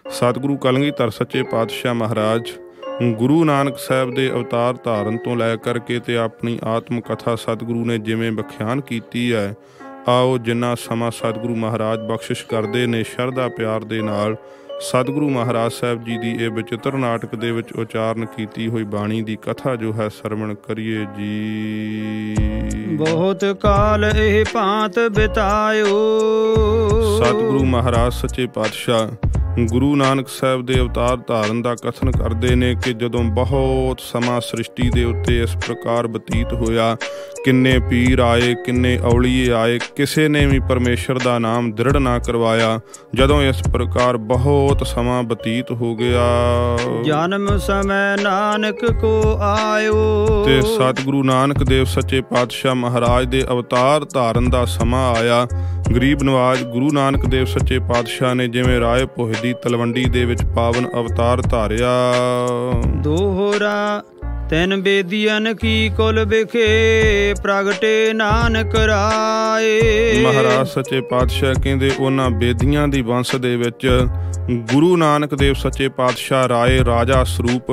ਸਤਿਗੁਰੂ ਕਲਗੀਧਰ ਸੱਚੇ ਪਾਤਸ਼ਾਹ ਮਹਾਰਾਜ ਗੁਰੂ ਨਾਨਕ ਸਾਹਿਬ ਦੇ ਅਵਤਾਰ ਧਾਰਨ ਤੋਂ ਲੈ ਕਰਕੇ ਤੇ ਆਪਣੀ ਆਤਮ ਕਥਾ ਸਤਿਗੁਰੂ ਨੇ ਜਿਵੇਂ ਵਿਖਿਆਨ ਕੀਤੀ ਹੈ, ਆਓ ਜਿੰਨਾ ਸਮਾਂ ਸਤਿਗੁਰੂ ਮਹਾਰਾਜ ਬਖਸ਼ਿਸ਼ ਕਰਦੇ ਨੇ ਸ਼ਰਧਾ ਪਿਆਰ ਦੇ ਨਾਲ ਸਤਿਗੁਰੂ ਮਹਾਰਾਜ ਸਾਹਿਬ ਜੀ ਦੀ ਇਹ ਵਿਚਿੱਤਰ ਨਾਟਕ ਦੇ ਵਿੱਚ ਉਚਾਰਨ ਕੀਤੀ ਹੋਈ ਬਾਣੀ ਦੀ ਕਥਾ ਜੋ ਹੈ ਸਰਵਣ ਕਰੀਏ ਜੀ। ਬਹੁਤ ਕਾਲ ਇਹ ਭਾਂਤ ਬਿਤਾਇਓ। ਸਤਿਗੁਰੂ ਮਹਾਰਾਜ ਸੱਚੇ ਪਾਤਸ਼ਾਹ ਗੁਰੂ ਨਾਨਕ ਸਾਹਿਬ ਦੇ ਅਵਤਾਰ ਧਾਰਨ ਦਾ ਕਥਨ ਕਰਦੇ ਨੇ ਕਿ ਜਦੋਂ ਬਹੁਤ ਸਮਾਂ ਸ੍ਰਿਸ਼ਟੀ ਦੇ ਉੱਤੇ ਇਸ ਪ੍ਰਕਾਰ ਬਤੀਤ ਹੋਇਆ, ਕਿੰਨੇ ਪੀਰ ਆਏ, ਕਿੰਨੇ ਔਲੀਏ ਆਏ, ਕਿਸੇ ਨੇ ਵੀ ਪਰਮੇਸ਼ਰ ਦਾ ਨਾਮ ਦ੍ਰਿੜ ਨਾ ਕਰਵਾਇਆ। ਜਦੋਂ ਇਸ ਪ੍ਰਕਾਰ ਬਹੁਤ ਸਮਾਂ ਬਤੀਤ ਹੋ ਗਿਆ, ਜਨਮ ਸਮੇਂ ਨਾਨਕ ਕੋ ਆਇਓ, ਤੇ ਸਤਿਗੁਰੂ ਨਾਨਕ ਦੇਵ ਸੱਚੇ ਪਾਤਸ਼ਾਹ ਮਹਾਰਾਜ ਦੇ ਅਵਤਾਰ ਧਾਰਨ ਦਾ ਸਮਾਂ ਆਇਆ। ਗਰੀਬ ਨਵਾਜ ਗੁਰੂ ਨਾਨਕ ਦੇਵ ਸੱਚੇ ਪਾਤਸ਼ਾਹ ਨੇ ਜਿਵੇਂ ਰਾਏ ਭੋਏ ਦੀ ਤਲਵੰਡੀ ਦੇ ਵਿੱਚ ਪਾਵਨ ਅਵਤਾਰ ਧਾਰਿਆ। ਦੋਹਰਾ ਤਿੰਨ ਬੇਦੀਆਂ ਕੀ ਕੁਲ ਵਿਖੇ ਪ੍ਰਗਟੇ ਨਾਨਕ ਰਾਏ। ਮਹਾਰਾਜ ਸੱਚੇ ਪਾਤਸ਼ਾਹ ਕਹਿੰਦੇ ਉਹਨਾਂ ਬੇਦੀਆਂ ਦੀ ਵੰਸ਼ ਦੇ ਵਿੱਚ ਗੁਰੂ ਨਾਨਕ ਦੇਵ ਸੱਚੇ ਪਾਤਸ਼ਾਹ ਰਾਏ ਰਾਜਾ ਸਰੂਪ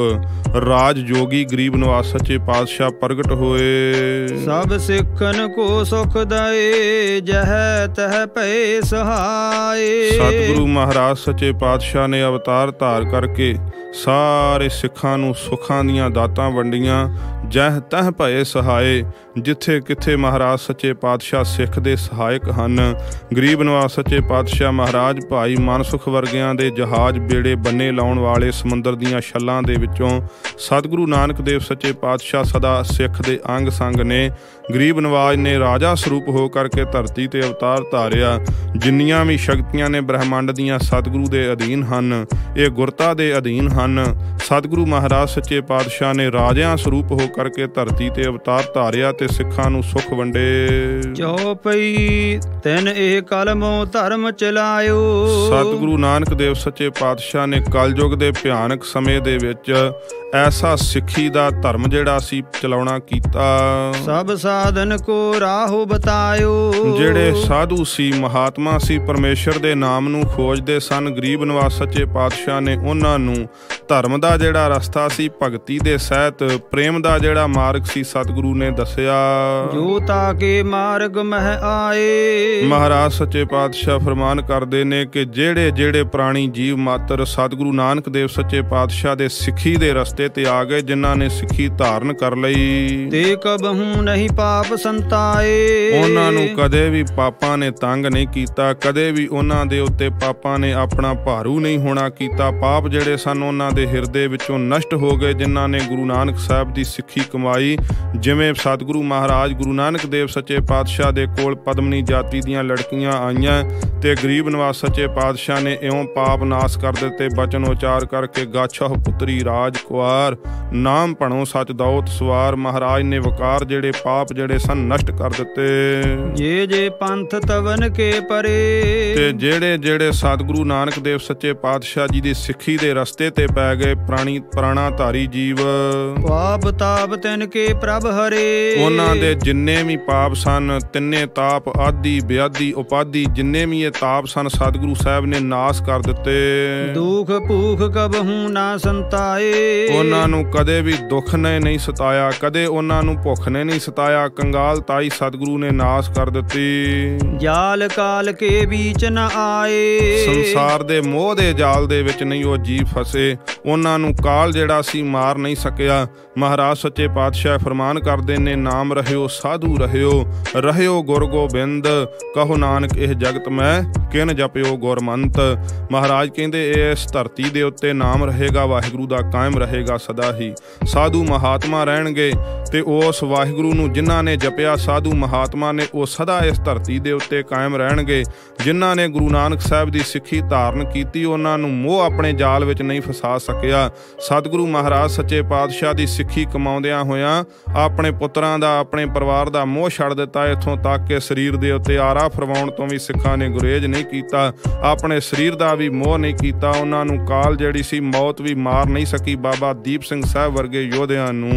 ਰਾਜ ਜੋਗੀ ਗਰੀਬ ਨਵਾਜ ਸੱਚੇ ਪਾਤਸ਼ਾਹ ਪ੍ਰਗਟ ਹੋਏ। ਸਭ ਸਿੱਖਨ ਕੋ ਸੁਖ ਦਏ ਜਹ ਤਹ ਭਏ ਸਹਾਏ। ਸਤਿਗੁਰੂ ਮਹਾਰਾਜ ਸੱਚੇ ਪਾਤਸ਼ਾਹ ਨੇ ਅਵਤਾਰ ਧਾਰ ਕਰਕੇ ਸਾਰੇ ਸਿੱਖਾਂ ਨੂੰ ਸੁੱਖਾਂ ਦੀਆਂ ਦਾਤਾਂ ਵੰਡੀਆਂ। ਜਹ ਤਹ ਭਏ ਸਹਾਏ, ਜਿੱਥੇ ਕਿੱਥੇ ਮਹਾਰਾਜ ਸੱਚੇ ਪਾਤਸ਼ਾਹ ਸਿੱਖ ਦੇ ਸਹਾਇਕ ਹਨ। ਗਰੀਬ ਨਵਾਜ ਸੱਚੇ ਪਾਤਸ਼ਾਹ ਮਹਾਰਾਜ ਭਾਈ ਮਨਸੁਖ ਵਰਗਿਆਂ ਦੇ ਜਹਾਜ਼ ਬੇੜੇ ਬੰਨੇ ਲਾਉਣ ਵਾਲੇ ਸਮੁੰਦਰ ਦੀਆਂ ਛੱਲਾਂ ਦੇ ਵਿੱਚੋਂ ਸਤਿਗੁਰੂ ਨਾਨਕ ਦੇਵ ਸੱਚੇ ਪਾਤਸ਼ਾਹ ਸਦਾ ਸਿੱਖ ਦੇ ਅੰਗ ਸੰਗ ਨੇ। ਗਰੀਬ ਨਵਾਜ ਨੇ ਰਾਜਾ ਸਰੂਪ ਹੋ ਕਰਕੇ ਧਰਤੀ ਤੇ ਅਵਤਾਰ ਧਾਰਿਆ। ਜਿੰਨੀਆਂ ਵੀ ਸ਼ਕਤੀਆਂ ਨੇ ਬ੍ਰਹਿਮੰਡ ਦੀਆਂ ਸਤਿਗੁਰੂ ਦੇ ਅਧੀਨ ਹਨ, ਇਹ ਗੁਰਤਾ ਦੇ ਅਧੀਨ ਹਨ। ਸਤਿਗੁਰੂ ਮਹਾਰਾਜ ਸੱਚੇ ਪਾਤਸ਼ਾਹ ਨੇ ਰਾਜਿਆਂ ਸਰੂਪ ਹੋ ਕਰਕੇ ਧਰਤੀ ਤੇ ਅਵਤਾਰ ਧਾਰਿਆ ਤੇ ਸਿੱਖਾਂ ਨੂੰ ਸੁਖ ਵੰਡੇ। ਚੌਪਈ ਤਿੰਨ ਇਹ ਕਲਮੋਂ ਧਰਮ ਚਲਾਇਓ। ਸਤਿਗੁਰੂ ਨਾਨਕ ਦੇਵ ਸੱਚੇ ਪਾਤਸ਼ਾਹ ਨੇ ਕਲਯੁਗ ਦੇ ਭਿਆਨਕ ਸਮੇਂ ਦੇ ਵਿੱਚ ਐਸਾ ਸਿੱਖੀ ਦਾ ਧਰਮ ਜਿਹੜਾ ਸੀ ਚਲਾਉਣਾ ਕੀਤਾ। ਸਭ ਸਾਧਨ ਕੋ ਰਾਹੋ ਬਤਾਇਓ। ਜਿਹੜੇ ਸਾਧੂ ਸੀ, ਮਹਾਤਮਾ ਸੀ, ਪਰਮੇਸ਼ਰ ਦੇ ਨਾਮ ਨੂੰ ਖੋਜਦੇ ਸਨ, ਗਰੀਬ ਨਵਾਜ ਸੱਚੇ ਪਾਤਸ਼ਾਹ ਨੇ ਉਹਨਾਂ ਨੂੰ ਧਰਮ ਦਾ ਜਿਹੜਾ ਰਸਤਾ ਸੀ, ਭਗਤੀ ਦੇ ਸਹਿਤ ਪ੍ਰੇਮ ਦਾ ਜਿਹੜਾ ਮਾਰਗ ਸੀ, ਸਤਿਗੁਰੂ ਨੇ ਦੱਸਿਆ। ਜੋ ਤਾਕੇ ਮਾਰਗ ਮਹਿ ਆਏ। ਮਹਾਰਾਜ ਸੱਚੇ ਪਾਤਸ਼ਾਹ ਫਰਮਾਨ ਕਰਦੇ ਨੇ ਕਿ ਜਿਹੜੇ ਜਿਹੜੇ ਪ੍ਰਾਣੀ ਜੀਵ ਮਾਤਰ ਸਤਿਗੁਰੂ ਨਾਨਕ ਦੇਵ ਸੱਚੇ ਪਾਤਸ਼ਾਹ ਦੇ ਸਿੱਖੀ ਦੇ ਰਸਤੇ ਤੇ ਆ ਗਏ, ਜਿਨ੍ਹਾਂ ਨੇ ਸਿੱਖੀ ਧਾਰਨ ਕਰ ਲਈ, ਤੇ ਕਬਹੂ ਨਹੀਂ ਪਾਪ ਸੰਤਾਏ। ਉਹਨਾਂ ਨੂੰ ਕਦੇ ਵੀ ਪਾਪਾਂ ਨੇ ਤੰਗ ਨਹੀਂ ਕੀਤਾ, ਕਦੇ ਵੀ ਉਹਨਾਂ ਦੇ ਉੱਤੇ ਪਾਪਾਂ ਨੇ ਆਪਣਾ ਭਾਰੂ ਨਹੀਂ ਹੋਣਾ ਕੀਤਾ। ਪਾਪ ਜਿਹੜੇ ਸਨ ਉਹਨਾਂ ਦੇ ਹਿਰਦੇ ਵਿੱਚੋਂ ਨਸ਼ਟ ਹੋ ਗਏ, ਜਿਨ੍ਹਾਂ ਨੇ ਗੁਰੂ ਨਾਨਕ ਸਾਹਿਬ ਦੀ ਸਿੱਖੀ ਕਮਾਈ। ਜਿਵੇਂ ਸਤਿਗੁਰੂ ਮਹਾਰਾਜ ਗੁਰੂ ਨਾਨਕ ਦੇਵ ਸੱਚੇ ਪਾਤਸ਼ਾਹ ਦੇ ਕੋਲ ਪਦਮਨੀ ਜਾਤੀ ਦੀਆਂ ਲੜਕੀਆਂ ਆਈਆਂ ਤੇ ਗਰੀਬ ਨਵਾਜ ਸੱਚੇ ਪਾਤਸ਼ਾਹ ਨੇ ਇਉਂ ਪਾਪ ਨਾਸ ਕਰ ਦਿੱਤੇ, ਬਚਨ ਉਚਾਰ ਕਰਕੇ ਗਾਛਹੁ ਪੁੱਤਰੀ ਰਾਜ ਕੁਆਰ ਨਾਮ ਭਣੋ ਸੱਚ ਦਾਉਤ ਸਵਾਰ। ਮਹਾਰਾਜ ਨੇ ਵਕਾਰ ਜਿਹੜੇ ਪਾਪ ਜਿਹੜੇ ਸਨ ਨਸ਼ਟ ਕਰ ਦਿੱਤੇ। ਜੇ ਜੇ ਪੰਥ ਤਵਨ ਕੇ ਪਰੇ, ਤੇ ਜਿਹੜੇ ਜਿਹੜੇ ਸਤਿਗੁਰੂ ਨਾਨਕ ਦੇਵ ਸੱਚੇ ਪਾਤਸ਼ਾਹ ਜੀ ਦੀ ਸਿੱਖੀ ਦੇ ਰਸਤੇ ਤੇ ਪੈ ਗਏ ਪ੍ਰਾਣਾ ਧਾਰੀ ਜੀਵ, ਪਾਪ ਤਾਪ ਤਿਨ ਕੇ ਪ੍ਰਭ ਹਰੇ। ਉਹਨਾਂ ਦੇ ਜਿੰਨੇ ਵੀ ਪਾਪ ਸਨ, ਤਿੰਨੇ ਤਾਪ ਆਦੀ ਬਿਆਦੀ ਉਪਾਦੀ, ਜਿੰਨੇ ਵੀ ਇਹ ਤਾਪ ਸਨ, ਸਤਿਗੁਰੂ ਸਾਹਿਬ ਨੇ ਨਾਸ ਕਰ ਦਿੱਤੇ। ਦੁਖ ਭੂਖ ਕਬਹੂ ਨਾ ਸੰਤਾਏ। ਉਹਨਾਂ ਨੂੰ ਕਦੇ ਵੀ ਦੁੱਖ ਨੇ ਨਹੀਂ ਸਤਾਇਆ, ਕਦੇ ਉਹਨਾਂ ਨੂੰ ਭੁੱਖ ਨੇ ਨਹੀਂ ਸਤਾਇਆ। ਕੰਗਾਲ ਤਾਈ ਸਤਿਗੁਰੂ ਨੇ ਨਾਸ ਕਰ ਦਿੱਤੀ। ਜਾਲ ਕਾਲ ਕੇ ਵਿੱਚ ਨ ਆਏ। ਸੰਸਾਰ ਦੇ ਮੋਹ ਦੇ ਜਾਲ ਦੇ ਵਿੱਚ ਨਹੀਂ ਉਹ ਜੀਵ ਫਸੇ, ਉਹਨਾਂ ਨੂੰ ਕਾਲ ਜਿਹੜਾ ਸੀ ਮਾਰ ਨਹੀਂ ਸਕਿਆ। ਮਹਾਰਾਜ ਸੱਚੇ ਪਾਤਸ਼ਾਹ ਫਰਮਾਨ ਕਰਦੇ ਨੇ, ਨਾਮ ਰਹਿਓ ਸਾਧੂ ਰਹਿਓ, ਰਹਿਓ ਗੁਰ ਗੋਬਿੰਦ, ਕਹੋ ਨਾਨਕ ਇਹ ਜਗਤ ਮੈਂ ਕਿਨ ਜਪਿਓ ਗੁਰਮੰਤ। ਮਹਾਰਾਜ ਕਹਿੰਦੇ ਇਸ ਧਰਤੀ ਦੇ ਉੱਤੇ ਨਾਮ ਰਹੇਗਾ, ਵਾਹਿਗੁਰੂ ਦਾ ਕਾਇਮ ਰਹੇਗਾ ਸਦਾ ਹੀ। ਸਾਧੂ ਮਹਾਤਮਾ ਰਹਿਣਗੇ ਤੇ ਉਸ ਵਾਹਿਗੁਰੂ ਨੂੰ ਜਿਨ੍ਹਾਂ ਨੇ ਜਪਿਆ, ਸਾਧੂ ਮਹਾਤਮਾ ਨੇ, ਉਹ ਸਦਾ ਇਸ ਧਰਤੀ ਦੇ ਉੱਤੇ ਕਾਇਮ ਰਹਿਣਗੇ। ਜਿਨ੍ਹਾਂ ਨੇ ਗੁਰੂ ਨਾਨਕ ਸਾਹਿਬ ਦੀ ਸਿੱਖੀ ਧਾਰਨ ਕੀਤੀ, ਉਹਨਾਂ ਨੂੰ ਮੋਹ ਆਪਣੇ ਜਾਲ ਵਿੱਚ ਨਹੀਂ ਫਸਾ ਸਕਿਆ। ਸਤਿਗੁਰੂ ਮਹਾਰਾਜ ਸੱਚੇ ਪਾਤਸ਼ਾਹ ਦੀ ਸਿੱਖੀ ਕਮਾਉਂਦਿਆਂ ਹੋਇਆਂ ਆਪਣੇ ਪੁੱਤਰਾਂ ਦਾ, ਆਪਣੇ ਪਰਿਵਾਰ ਦਾ ਮੋਹ ਛੱਡ ਦਿੱਤਾ। ਇੱਥੋਂ ਤੱਕ ਕਿ ਸਰੀਰ ਦੇ ਉੱਤੇ ਆਰਾ ਫਰਵਾਉਣ ਤੋਂ ਵੀ ਸਿੱਖਾਂ ਨੇ ਗੁਰੇਜ਼ ਨਹੀਂ ਕੀਤਾ, ਆਪਣੇ ਸਰੀਰ ਦਾ ਵੀ ਮੋਹ ਨਹੀਂ ਕੀਤਾ। ਉਹਨਾਂ ਨੂੰ ਕਾਲ ਜਿਹੜੀ ਸੀ ਮੌਤ ਵੀ ਮਾਰ ਨਹੀਂ ਸਕੀ। ਬਾਬਾ ਦੀਪ ਸਿੰਘ ਸਾਹਿਬ ਵਰਗੇ ਯੋਧਿਆਂ ਨੂੰ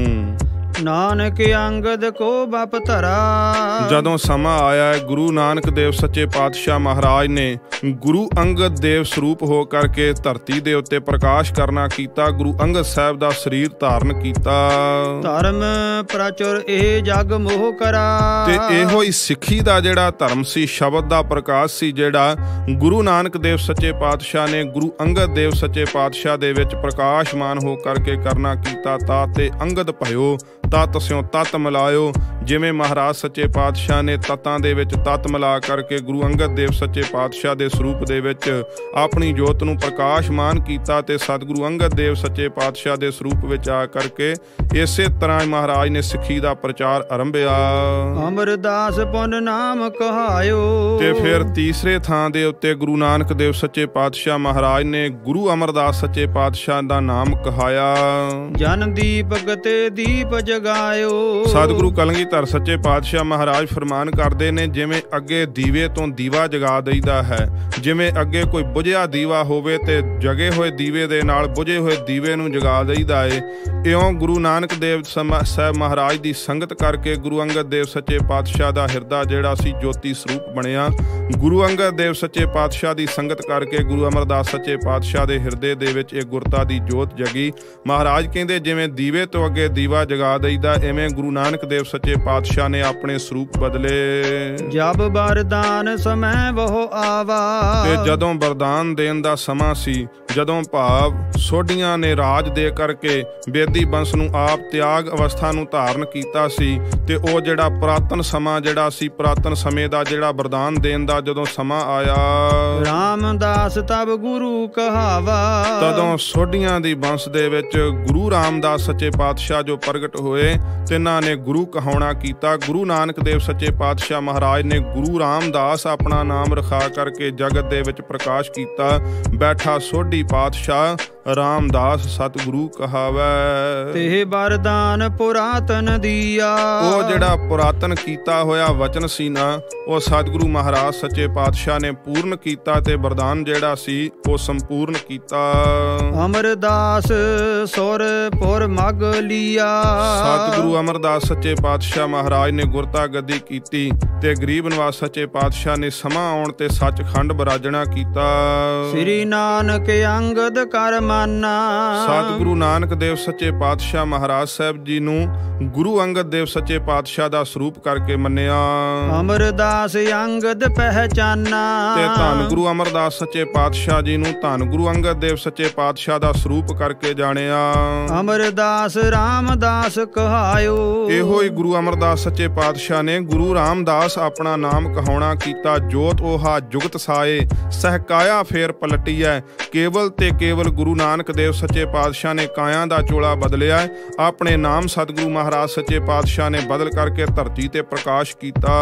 ਨਾਨਕ ਅੰਗਦ ਕੋ ਬਪ ਧਰਾ। ਜਦੋਂ ਸਮਾਂ ਆਇਆ ਹੈ, ਗੁਰੂ ਨਾਨਕ ਦੇਵ ਸੱਚੇ ਪਾਤਸ਼ਾਹ ਮਹਾਰਾਜ ਨੇ ਗੁਰੂ ਅੰਗਦ ਦੇਵ ਸਰੂਪ ਹੋ ਕਰਕੇ ਧਰਤੀ ਦੇ ਉੱਤੇ ਪ੍ਰਕਾਸ਼ ਕਰਨਾ ਕੀਤਾ। ਗੁਰੂ ਅੰਗਦ ਸਾਹਿਬ ਦਾ ਸਰੀਰ ਧਾਰਨ ਕੀਤਾ। ਧਰਮ ਪ੍ਰਚੁਰ ਇਹ ਜਗ ਮੋਹ ਕਰਾ। ਤੇ ਇਹੋ ਹੀ ਸਿੱਖੀ ਦਾ ਜਿਹੜਾ ਧਰਮ ਸੀ, ਸ਼ਬਦ ਦਾ ਪ੍ਰਕਾਸ਼ ਸੀ, ਜਿਹੜਾ ਗੁਰੂ ਨਾਨਕ ਦੇਵ ਸੱਚੇ ਪਾਤਸ਼ਾਹ ਨੇ ਗੁਰੂ ਅੰਗਦ ਦੇਵ ਸੱਚੇ ਪਾਤਸ਼ਾਹ ਦੇ ਵਿੱਚ ਪ੍ਰਕਾਸ਼ਮਾਨ ਹੋ ਕਰਕੇ ਕਰਨਾ ਕੀਤਾ। ਤਾ ਤੇ ਅੰਗਦ ਭਇਓ ਤਤ ਸਿਉ ਤਤ ਮਿਲਾਇਓ। ਜਿਵੇਂ ਮਹਾਰਾਜ ਸੱਚੇ ਪਾਤਸ਼ਾਹ ਨੇ ਤਤਾਂ ਦੇ ਵਿੱਚ ਤਤ ਮਿਲਾ ਕਰਕੇ ਗੁਰੂ ਅੰਗਦ ਦੇਵ ਸੱਚੇ ਪਾਤਸ਼ਾਹ ਦੇ ਸਰੂਪ ਦੇ ਵਿੱਚ ਆਪਣੀ ਜੋਤ ਨੂੰ ਪ੍ਰਕਾਸ਼ਮਾਨ ਕੀਤਾ, ਤੇ ਸਤਿਗੁਰੂ ਅੰਗਦ ਦੇਵ ਸੱਚੇ ਪਾਤਸ਼ਾਹ ਦੇ ਸਰੂਪ ਵਿੱਚ ਆ ਕਰਕੇ ਇਸੇ ਤਰ੍ਹਾਂ ਮਹਾਰਾਜ ਨੇ ਸਿੱਖੀ ਦਾ ਪ੍ਰਚਾਰ ਆਰੰਭਿਆ। ਅਮਰਦਾਸ ਪੁਨ ਨਾਮ ਕਹਾਇਓ। ਤੇ ਫਿਰ ਤੀਸਰੇ ਥਾਂ ਦੇ ਉੱਤੇ ਗੁਰੂ ਨਾਨਕ ਦੇਵ ਸੱਚੇ ਪਾਤਸ਼ਾਹ ਮਹਾਰਾਜ ਨੇ ਗੁਰੂ ਅਮਰਦਾਸ ਸੱਚੇ ਪਾਤਸ਼ਾਹ ਦਾ ਨਾਮ ਕਹਾਇਆ। ਜਨ ਦੀਪਕ ਤੇ ਦੀਪ ਜਗਾਇਓ। ਸਤਿਗੁਰੂ ਕਲਗੀਧਰ ਸੱਚੇ ਪਾਤਸ਼ਾਹ ਮਹਾਰਾਜ ਫਰਮਾਨ ਕਰਦੇ ਨੇ, ਜਿਵੇਂ ਅੱਗੇ ਦੀਵੇ ਤੋਂ ਦੀਵਾ ਜਗਾ ਦਈਦਾ ਹੈ, ਜਿਵੇਂ ਅੱਗੇ ਕੋਈ ਬੁਝਿਆ ਦੀਵਾ ਹੋਵੇ ਤੇ ਜਗੇ ਹੋਏ ਦੀਵੇ ਦੇ ਨਾਲ ਬੁਝੇ ਹੋਏ ਦੀਵੇ ਨੂੰ ਜਗਾ ਦਈਦਾ ਏ, ਇਉਂ ਗੁਰੂ ਨਾਨਕ ਦੇਵ ਸਾਹਿਬ ਮਹਾਰਾਜ ਦੀ ਸੰਗਤ ਕਰਕੇ ਗੁਰੂ ਅੰਗਦ ਦੇਵ ਸੱਚੇ ਪਾਤਸ਼ਾਹ ਦਾ ਹਿਰਦਾ ਜਿਹੜਾ ਸੀ ਜੋਤੀ ਸਰੂਪ ਬਣਿਆ। ਗੁਰੂ ਅੰਗਦ ਦੇਵ ਸੱਚੇ ਪਾਤਸ਼ਾਹ ਦੀ ਸੰਗਤ ਕਰਕੇ ਗੁਰੂ ਅਮਰਦਾਸ ਸੱਚੇ ਪਾਤਸ਼ਾਹ ਦੇ ਹਿਰਦੇ ਦੇ ਵਿੱਚ ਇਹ ਗੁਰਤਾ ਦੀ ਜੋਤ ਜਗੀ। ਮਹਾਰਾਜ ਕਹਿੰਦੇ ਜਿਵੇਂ ਦੀਵੇ ਤੋਂ ਅੱਗੇ ਦੀਵਾ ਜਗਾ ਦਈਦਾ, ਐਵੇਂ ਗੁਰੂ ਨਾਨਕ ਦੇਵ ਸੱਚੇ ਪਾਤਸ਼ਾਹ ਨੇ ਆਪਣੇ ਸਰੂਪ ਬਦਲੇ। ਜਬ ਵਰਦਾਨ ਸਮੈ ਬਹੁ ਆਵਾ। ਤੇ ਜਦੋਂ ਵਰਦਾਨ ਦੇਣ ਦਾ ਸਮਾਂ ਸੀ, ਜਦੋਂ ਭਾਵ ਸੋਢੀਆਂ ਨੇ ਰਾਜ ਦੇ ਕਰਕੇ ਬੇਦੀ ਬੰਸ ਨੂੰ ਆਪ ਤਿਆਗ ਅਵਸਥਾ ਨੂੰ ਧਾਰਨ ਕੀਤਾ ਸੀ, ਤੇ ਉਹ ਜਿਹੜਾ ਪੁਰਾਤਨ ਸਮਾਂ ਜਿਹੜਾ ਸੀ, ਪੁਰਾਤਨ ਸਮੇਂ ਦਾ ਜਿਹੜਾ ਵਰਦਾਨ ਦੇਣ ਦਾ ਜਦੋਂ ਸਮਾਂ ਆਇਆ, ਰਾਮਦਾਸ ਤਬ ਗੁਰੂ ਕਹਾਵਾ। ਤਦੋਂ ਸੋਢੀਆਂ ਦੀ ਬੰਸ ਦੇ ਵਿੱਚ ਗੁਰੂ ਰਾਮਦਾਸ ਸੱਚੇ ਪਾਤਸ਼ਾਹ ਜੋ ਪ੍ਰਗਟ ਹੋਏ, ਤਿੰਨਾਂ ਨੇ ਗੁਰੂ ਕਹਾਉਣਾ ਕੀਤਾ। ਗੁਰੂ ਨਾਨਕ ਦੇਵ ਸੱਚੇ ਪਾਤਸ਼ਾਹ ਮਹਾਰਾਜ ਨੇ ਗੁਰੂ ਰਾਮਦਾਸ ਆਪਣਾ ਨਾਮ ਰਖਾ ਕਰਕੇ ਜਗਤ ਦੇ ਵਿੱਚ ਪ੍ਰਕਾਸ਼ ਕੀਤਾ। ਬੈਠਾ ਸੋਢੀ ਪਾਤਸ਼ਾਹ ਰਾਮਦਾਸ ਸਤਿਗੁਰੂ ਕਹਾਵੈ। ਤੇ ਵਰਦਾਨ ਪੁਰਾਤਨ ਦੀਆ। ਉਹ ਜਿਹੜਾ ਪੁਰਾਤਨ ਕੀਤਾ ਹੋਇਆ ਵਚਨ ਸੀ ਨਾ, ਉਹ ਸਤਿਗੁਰੂ ਮਹਾਰਾਜ ਸੱਚੇ ਪਾਤਸ਼ਾਹ ਨੇ ਪੂਰਨ ਕੀਤਾ, ਤੇ ਵਰਦਾਨ ਜਿਹੜਾ ਸੀ ਉਹ ਸੰਪੂਰਨ ਕੀਤਾ। ਅਮਰਦਾਸ ਸੁਰਪੁਰ ਮਗ ਲੀਆ। ਸਤਿਗੁਰੂ ਅਮਰਦਾਸ ਸੱਚੇ ਪਾਤਸ਼ਾਹ ਮਹਾਰਾਜ ਨੇ ਗੁਰਤਾ ਗੱਦੀ ਕੀਤੀ, ਤੇ ਗਰੀਬ ਨਿਵਾਸ ਸੱਚੇ ਪਾਤਸ਼ਾਹ ਨੇ ਸਮਾਂ ਆਉਣ ਤੇ ਸੱਚਖੰਡ ਬਿਰਾਜਣਾ ਕੀਤਾ। ਸ੍ਰੀ ਨਾਨਕ ਅੰਗਦ ਕਰ ਮਾਨਾ। ਸਤਿਗੁਰੂ ਨਾਨਕ ਦੇਵ ਸੱਚੇ ਪਾਤਸ਼ਾਹ ਮਹਾਰਾਜ ਸਾਹਿਬ ਜੀ ਨੂੰ ਗੁਰੂ ਅੰਗਦ ਦੇਵ ਸੱਚੇ ਪਾਤਸ਼ਾਹ ਦਾ ਸਰੂਪ ਕਰਕੇ ਮੰਨਿਆ। ਅਮਰਦਾਸ ਅੰਗਦ ਪਹਿਚਾਨਾ। ਤੇ ਧੰਨ ਗੁਰੂ ਅਮਰਦਾਸ ਸੱਚੇ ਪਾਤਸ਼ਾਹ ਜੀ ਨੂੰ ਧੰਨ ਗੁਰੂ ਅੰਗਦ ਦੇਵ ਸੱਚੇ ਪਾਤਸ਼ਾਹ ਦਾ ਸਰੂਪ ਕਰਕੇ ਜਾਣਿਆ। ਅਮਰਦਾਸ ਰਾਮਦਾਸ ਕਹਾਇਓ। ਇਹੋ ਹੀ ਗੁਰੂ ਅਮਰਦਾਸ ਸੱਚੇ ਪਾਤਸ਼ਾਹ ਨੇ ਗੁਰੂ ਰਾਮਦਾਸ ਆਪਣਾ ਨਾਮ ਕਹਾਉਣਾ ਕੀਤਾ। ਜੋਤ 오ਹਾ ਜੁਗਤ ਸਾਏ ਸਹਿਕਾਇਆ ਫੇਰ ਪਲਟੀਐ। ਕੇਵਲ ਤੇ ਕੇਵਲ ਗੁਰੂ ਨਾਨਕ ਦੇਵ ਸੱਚੇ ਪਾਤਸ਼ਾਹ ਨੇ ਕਾਇਆ ਦਾ ਚੋਲਾ ਬਦਲਿਆ। ਆਪਣੇ ਨਾਮ ਸਤਿਗੁਰੂ ਮਹਾਰਾਜ ਸੱਚੇ ਪਾਤਸ਼ਾਹ ਨੇ ਬਦਲ ਕਰਕੇ ਧਰਤੀ ਤੇ ਪ੍ਰਕਾਸ਼ ਕੀਤਾ।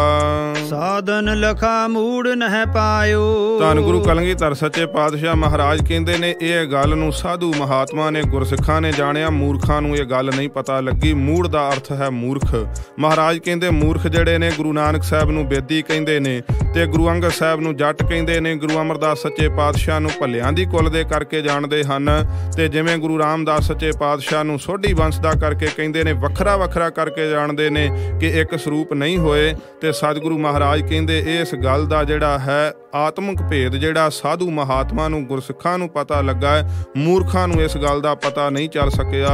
ਸਾਧਨ ਲਖਾ ਮੂੜ ਨਹਿ ਪਾਇਓ। ਧੰਨ ਗੁਰੂ ਕਲਗੀਧਰ ਸੱਚੇ ਪਾਤਸ਼ਾਹ ਮਹਾਰਾਜ ਕਹਿੰਦੇ ਨੇ, ਇਹ ਗੱਲ ਨੂੰ ਸਾਧੂ ਮਹਾਤਮਾ ਨੇ ਗੁਰਸਿੱਖਾਂ ਨੇ ਜਾਣਿਆ, ਮੂਰਖਾਂ ਨੂੰ ਇਹ ਗੱਲ ਨਹੀਂ ਪਤਾ ਲੱਗੀ। ਮੂੜ ਦਾ ਅਰਥ ਹੈ ਮੂਰਖ। ਮਹਾਰਾਜ ਕਹਿੰਦੇ ਮੂਰਖ ਜਿਹੜੇ ਨੇ ਗੁਰੂ ਨਾਨਕ ਸਾਹਿਬ ਨੂੰ ਬੇਦੀ ਕਹਿੰਦੇ ਨੇ, ਤੇ ਗੁਰੂ ਅੰਗਦ ਸਾਹਿਬ ਨੂੰ ਜੱਟ ਕਹਿੰਦੇ ਨੇ। ਗੁਰੂ ਅਮਰਦਾਸ ਸੱਚੇ ਪਾਤਸ਼ਾਹ ਨੂੰ ਭੱਲਿਆਂ ਦੀ ਕੁਲ ਦੇ ਕਰਕੇ ਜਾਣਦੇ ਹਨ, ਤੇ ਜਿਵੇਂ ਗੁਰੂ ਰਾਮਦਾਸ ਸੱਚੇ ਪਾਤਸ਼ਾਹ ਨੂੰ ਸੋਢੀ ਵੰਸ਼ ਦਾ ਕਰਕੇ ਕਹਿੰਦੇ ਨੇ, ਵੱਖਰਾ ਵੱਖਰਾ ਕਰਕੇ ਜਾਣਦੇ ਨੇ ਕਿ ਇੱਕ ਸਰੂਪ ਨਹੀਂ ਹੋਏ। ਤੇ ਸਤਿਗੁਰੂ ਮਹਾਰਾਜ ਕਹਿੰਦੇ ਇਸ ਗੱਲ ਦਾ ਜਿਹੜਾ ਹੈ ਆਤਮਿਕ ਭੇਦ ਜਿਹੜਾ ਸਾਧੂ ਮਹਾਤਮਾ ਨੂੰ ਗੁਰਸਿੱਖਾਂ ਨੂੰ ਪਤਾ ਲੱਗਾ ਹੈ, ਮੂਰਖਾਂ ਨੂੰ ਇਸ ਗੱਲ ਦਾ ਪਤਾ ਨਹੀਂ ਚੱਲ ਸਕਿਆ।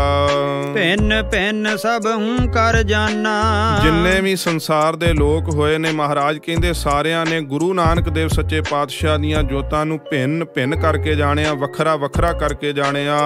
ਭਿੰਨ ਭਿੰਨ ਸਭ ਹੂੰ ਕਰ ਜਾਨਾ। ਜਿੰਨੇ ਵੀ ਸੰਸਾਰ ਦੇ ਲੋਕ ਹੋਏ ਨੇ, ਮਹਾਰਾਜ ਕਹਿੰਦੇ ਸਾਰਿਆਂ ਨੇ ਗੁਰੂ ਨਾਨਕ ਦੇਵ ਸੱਚੇ ਪਾਤਸ਼ਾਹ ਦੀਆਂ ਜੋਤਾਂ ਨੂੰ ਭਿੰਨ ਭਿੰਨ ਕਰਕੇ ਜਾਣਿਆ, ਵੱਖਰਾ ਵੱਖਰਾ ਕਰਕੇ ਜਾਣਿਆ।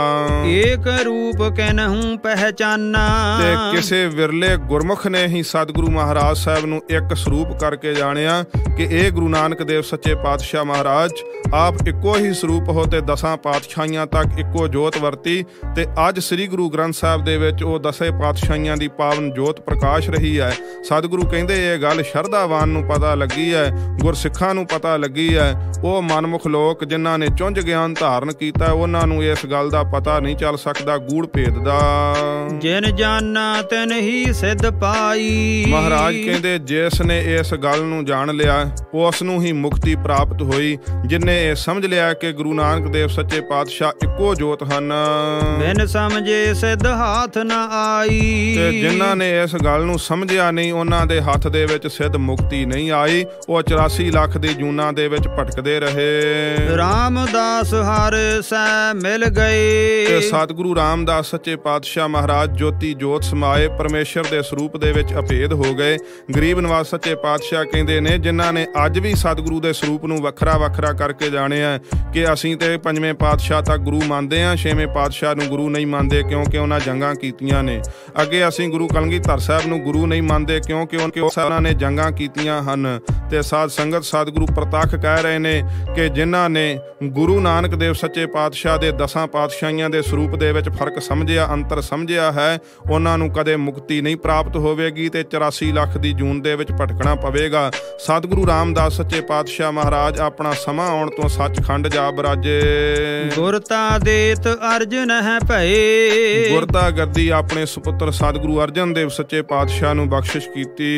ਏਕ ਰੂਪ ਕੈਨਹੂ ਪਹਿਚਾਨਾ। ਤੇ ਕਿਸੇ ਵਿਰਲੇ ਗੁਰਮੁਖ ਨੇ ਹੀ ਸਤਿਗੁਰੂ ਮਹਾਰਾਜ ਸਾਹਿਬ ਨੂੰ ਇੱਕ ਸਰੂਪ ਕਰਕੇ ਜਾਣਿਆ ਕਿ ਇਹ ਗੁਰੂ ਨਾਨਕ ਦੇਵ ਸੱਚੇ ਪਾਤਸ਼ਾਹ ਮਹਾਰਾਜ ਆਪ ਇੱਕੋ ਹੀ ਸਰੂਪ ਹੋ ਤੇ ਦਸਾਂ ਪਾਤਸ਼ਾਹੀਆਂ ਤੱਕ ਇੱਕੋ ਜੋਤ ਵਰਤੀ। ਤੇ ਅੱਜ ਸ੍ਰੀ ਗੁਰੂ ਗ੍ਰੰਥ ਸਾਹਿਬ ਦੇ ਵਿੱਚ ਉਹ ਦਸੇ ਪਾਤਸ਼ਾਹੀਆਂ ਦੀ ਪਾਵਨ ਜੋਤ ਪ੍ਰਕਾਸ਼ ਰਹੀ ਹੈ। ਸਤਿਗੁਰੂ ਕਹਿੰਦੇ ਇਹ ਗੱਲ ਸ਼ਰਧਾਵਾਨ ਨੂੰ ਪਤਾ ਲੱਗੀ ਹੈ, ਗੁਰਸਿੱਖਾਂ ਨੂੰ ਪਤਾ ਲੱਗੀ ਹੈ। ਉਹ ਮਨਮੁਖ ਲੋਕ ਜਿਨ੍ਹਾਂ ਨੇ ਚੁੰਝ ਗਿਆਨ ਧਾਰਨ ਕੀਤਾ, ਉਹਨਾਂ ਨੂੰ ਇਸ ਗੱਲ ਦਾ ਪਤਾ ਨਹੀਂ ਚੱਲ ਸਕਦਾ ਗੂੜ ਭੇਦ ਦਾ। ਜਿਨ ਜਾਨਾ ਤਿਨ ਹੀ ਸਿੱਧ ਪਾਈ। ਮਹਾਰਾਜ ਕਹਿੰਦੇ ਜਿਸ ਨੇ ਇਸ ਗੱਲ ਨੂੰ ਜਾਣ ਲਿਆ, ਉਸ ਨੂੰ ਹੀ ਮੁਕਤੀ ਪ੍ਰਾਪਤ ਪ੍ਰਾਪਤ ਹੋਈ। ਜਿਨ੍ਹੇ ਇਹ ਸਮਝ ਲਿਆ ਕਿ ਗੁਰੂ ਨਾਨਕ ਦੇਵ ਸੱਚੇ ਪਾਤਸ਼ਾਹ ਇੱਕੋ ਜੋਤ ਹਨ, ਬਿਨ ਸਮਝੇ ਸਿੱਧ ਹਾਥ ਨਾ ਆਈ। ਤੇ ਜਿਨ੍ਹਾਂ ਨੇ ਇਸ ਗੱਲ ਨੂੰ ਸਮਝਿਆ ਨਹੀਂ, ਉਹਨਾਂ ਦੇ ਹੱਥ ਦੇ ਵਿੱਚ ਸਿੱਧ ਮੁਕਤੀ ਨਹੀਂ ਆਈ। ਉਹ 84 ਲੱਖ ਦੀ ਜੂਨਾਂ ਦੇ ਵਿੱਚ ਭਟਕਦੇ ਰਹੇ। ਰਾਮਦਾਸ ਹਰ ਸੈ ਮਿਲ ਗਏ। ਤੇ ਸਤਿਗੁਰੂ ਰਾਮਦਾਸ ਸੱਚੇ ਪਾਤਸ਼ਾਹ ਮਹਾਰਾਜ ਜੋਤੀ ਜੋਤ ਸਮਾਏ, ਪਰਮੇਸ਼ਰ ਦੇ ਸਰੂਪ ਦੇ ਵਿੱਚ ਅਭੇਦ ਹੋ ਗਏ। ਗਰੀਬ ਨਵਾਜ਼ ਸੱਚੇ ਪਾਤਸ਼ਾਹ ਕਹਿੰਦੇ ਨੇ, ਜਿਨ੍ਹਾਂ ਨੇ ਅੱਜ ਵੀ ਸਤਿਗੁਰੂ ਦੇ ਸਰੂਪ ਨੂੰ ਵੱਖਰਾ ਵੱਖਰਾ ਕਰਕੇ ਜਾਣਿਆ ਕਿ ਅਸੀਂ ਤੇ ਪੰਜਵੇਂ ਪਾਤਸ਼ਾਹ ਤੱਕ ਗੁਰੂ ਮੰਨਦੇ ਹਾਂ, ਛੇਵੇਂ ਪਾਤਸ਼ਾਹ ਨੂੰ ਗੁਰੂ ਨਹੀਂ ਮੰਨਦੇ ਕਿਉਂਕਿ ਉਹਨਾਂ ਜੰਗਾਂ ਕੀਤੀਆਂ ਨੇ। ਅੱਗੇ ਅਸੀਂ ਗੁਰੂ ਕਲਗੀਧਰ ਸਾਹਿਬ ਨੂੰ ਗੁਰੂ ਨਹੀਂ ਮੰਨਦੇ ਕਿਉਂਕਿ ਉਹਨਾਂ ਨੇ ਜੰਗਾਂ ਕੀਤੀਆਂ ਹਨ। ਤੇ ਸਾਧ ਸੰਗਤ ਸਤਿਗੁਰੂ ਪ੍ਰਤੱਖ ਕਹਿ ਰਹੇ ਨੇ ਕਿ ਜਿਨ੍ਹਾਂ ਨੇ ਗੁਰੂ ਨਾਨਕ ਦੇਵ ਸੱਚੇ ਪਾਤਸ਼ਾਹ ਦੇ 10 ਪਾਤਸ਼ਾਹੀਆਂ ਦੇ ਸਰੂਪ ਦੇ ਵਿੱਚ ਫਰਕ ਸਮਝਿਆ, ਅੰਤਰ ਸਮਝਿਆ ਹੈ, ਉਹਨਾਂ ਨੂੰ ਕਦੇ ਮੁਕਤੀ ਨਹੀਂ ਪ੍ਰਾਪਤ ਹੋਵੇਗੀ ਤੇ 84 ਲੱਖ ਦੀ ਜੂਨ ਦੇ ਵਿੱਚ ਭਟਕਣਾ ਪਵੇਗਾ। ਸਤਿਗੁਰੂ ਰਾਮਦਾਸ ਸੱਚੇ ਪਾਤਸ਼ਾਹ ਮਹਾਰਾਜ ਆਪਣਾ ਸਮਾਂ ਆਉਣ ਤੋਂ ਸੱਚਖੰਡ ਜਾ ਬਰਾਜੇ। ਗੁਰਤਾ ਦੇਤ ਅਰਜਨ ਹੈ ਭਏ। ਗੁਰਤਾ ਗੱਦੀ ਆਪਣੇ ਸੁਪੁੱਤਰ ਸਤਿਗੁਰੂ ਅਰਜਨ ਦੇਵ ਸੱਚੇ ਪਾਤਸ਼ਾਹ ਨੂੰ ਬਖਸ਼ਿਸ਼ ਕੀਤੀ।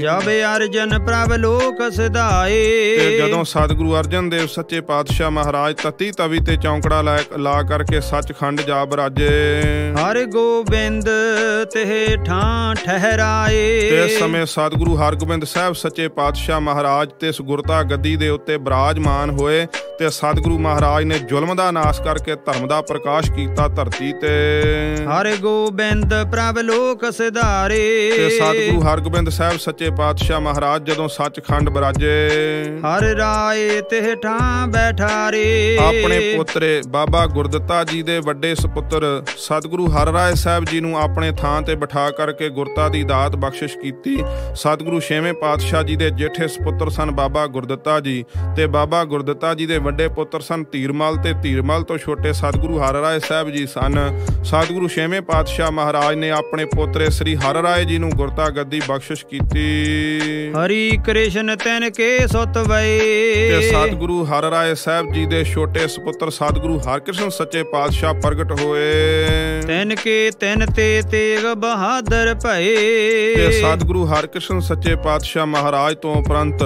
ਜਬ ਅਰਜਨ ਪ੍ਰਭ ਲੋਕ ਸਿਧਾਏ। ਤੇ ਜਦੋਂ ਸਤਿਗੁਰੂ ਅਰਜਨ ਦੇਵ ਸੱਚੇ ਪਾਤਸ਼ਾਹ ਮਹਾਰਾਜ ਤਤੀ ਤਵੀ ਤੇ ਚੌਂਕੜਾ ਲਾ ਕਰਕੇ ਸੱਚਖੰਡ ਜਾ ਬਰਾਜੇ। ਹਰ ਗੋਬਿੰਦ ਤੇ ਠਾਂ ਠਹਿਰਾਏ। ਤੇ ਇਸ ਸਮੇਂ ਸਤਿਗੁਰੂ ਹਰਗੋਬਿੰਦ ਸਾਹਿਬ ਸੱਚੇ ਪਾਤਸ਼ਾਹ ਮਹਾਰਾਜ ਤੇ ਇਸ ਗੁਰਤਾ ਗੱਦੀ ਦੇ ਉੱਤੇ ਬਿਰਾਜਮਾਨ ਹੋਏ। ਤੇ ਸਤਿਗੁਰੂ ਮਹਾਰਾਜ ਨੇ ਜ਼ੁਲਮ ਦਾ ਨਾਸ਼ ਕਰਕੇ ਧਰਮ ਦਾ ਪ੍ਰਕਾਸ਼ ਕੀਤਾ ਧਰਤੀ ਤੇ। ਹਰ ਗੋਬਿੰਦ ਪ੍ਰਭ ਲੋਕ ਸਿਧਾਰੇ। ਤੇ ਸਤਿਗੁਰੂ ਹਰਗੋਬਿੰਦ ਸਾਹਿਬ ਸੱਚੇ ਪਾਤਸ਼ਾਹ ਮਹਾਰਾਜ ਜਦੋਂ ਸੱਚਖੰਡ ਬਰਾਜੇ। ਹਰ ਰਾਏ ਤੇ ਠਾਂ ਬੈਠਾਰੇ। ਆਪਣੇ ਪੋਤਰੇ ਬਾਬਾ ਗੁਰਦਿੱਤਾ ਜੀ ਦੇ ਵੱਡੇ ਸੁਪੁੱਤਰ ਸਤਿਗੁਰੂ ਹਰ ਰਾਏ ਸਾਹਿਬ ਜੀ ਨੂੰ ਆਪਣੇ ਥਾਂ ਤੇ ਬਿਠਾ ਕਰਕੇ ਗੁਰਤਾ ਦੀ ਦਾਤ ਬਖਸ਼ਿਸ਼ ਕੀਤੀ। ਸਤਿਗੁਰੂ ਛੇਵੇਂ ਪਾਤਸ਼ਾਹ ਜੀ ਦੇ ਜੇਠੇ ਸੁਪੁੱਤਰ ਸਨ ਬਾਬਾ ਗੁਰਦਿੱਤਾ ਜੀ, ਤੇ ਬਾਬਾ ਗੁਰਦਿੱਤਾ ਜੀ ਦੇ ਵੱਡੇ ਪੁੱਤਰ ਸਨ ਧੀਰਮਲ, ਤੇ ਧੀਰਮਲ ਤੋਂ ਛੋਟੇ ਸਤਿਗੁਰੂ ਹਰ ਰਾਏ ਸਾਹਿਬ ਜੀ ਸਨ। ਸਤਿਗੁਰੂ ਛੇਵੇਂ ਪਾਤਸ਼ਾਹ ਮਹਾਰਾਜ ਨੇ ਆਪਣੇ ਪੋਤਰੇ ਸ੍ਰੀ ਹਰ ਰਾਏ ਜੀ ਨੂੰ ਗੁਰਤਾ ਗੱਦੀ ਬਖਸ਼ਿਸ਼ ਕੀਤੀ। ਹਰੀ ਕ੍ਰਿਸ਼ਨ ਤਿਨ ਕੇ ਸੁਤ ਵਏ। ਤੇ ਸਤਿਗੁਰੂ ਹਰ ਰਾਏ ਸਾਹਿਬ ਜੀ ਦੇ ਛੋਟੇ ਸੁਪੁੱਤਰ ਸਤਿਗੁਰੂ ਹਰਕ੍ਰਿਸ਼ਨ ਸੱਚੇ ਪਾਤਸ਼ਾਹ ਪ੍ਰਗਟ ਹੋਏ। ਤਿਨ ਕੇ ਤਿਨ ਤੇ ਤੇਗ ਬਹਾਦਰ ਭਏ। ਤੇ ਸਤਿਗੁਰੂ ਹਰਕ੍ਰਿਸ਼ਨ ਸੱਚੇ ਪਾਤਸ਼ਾਹ ਮਹਾਰਾਜ ਤੋਂ ਉਪਰੰਤ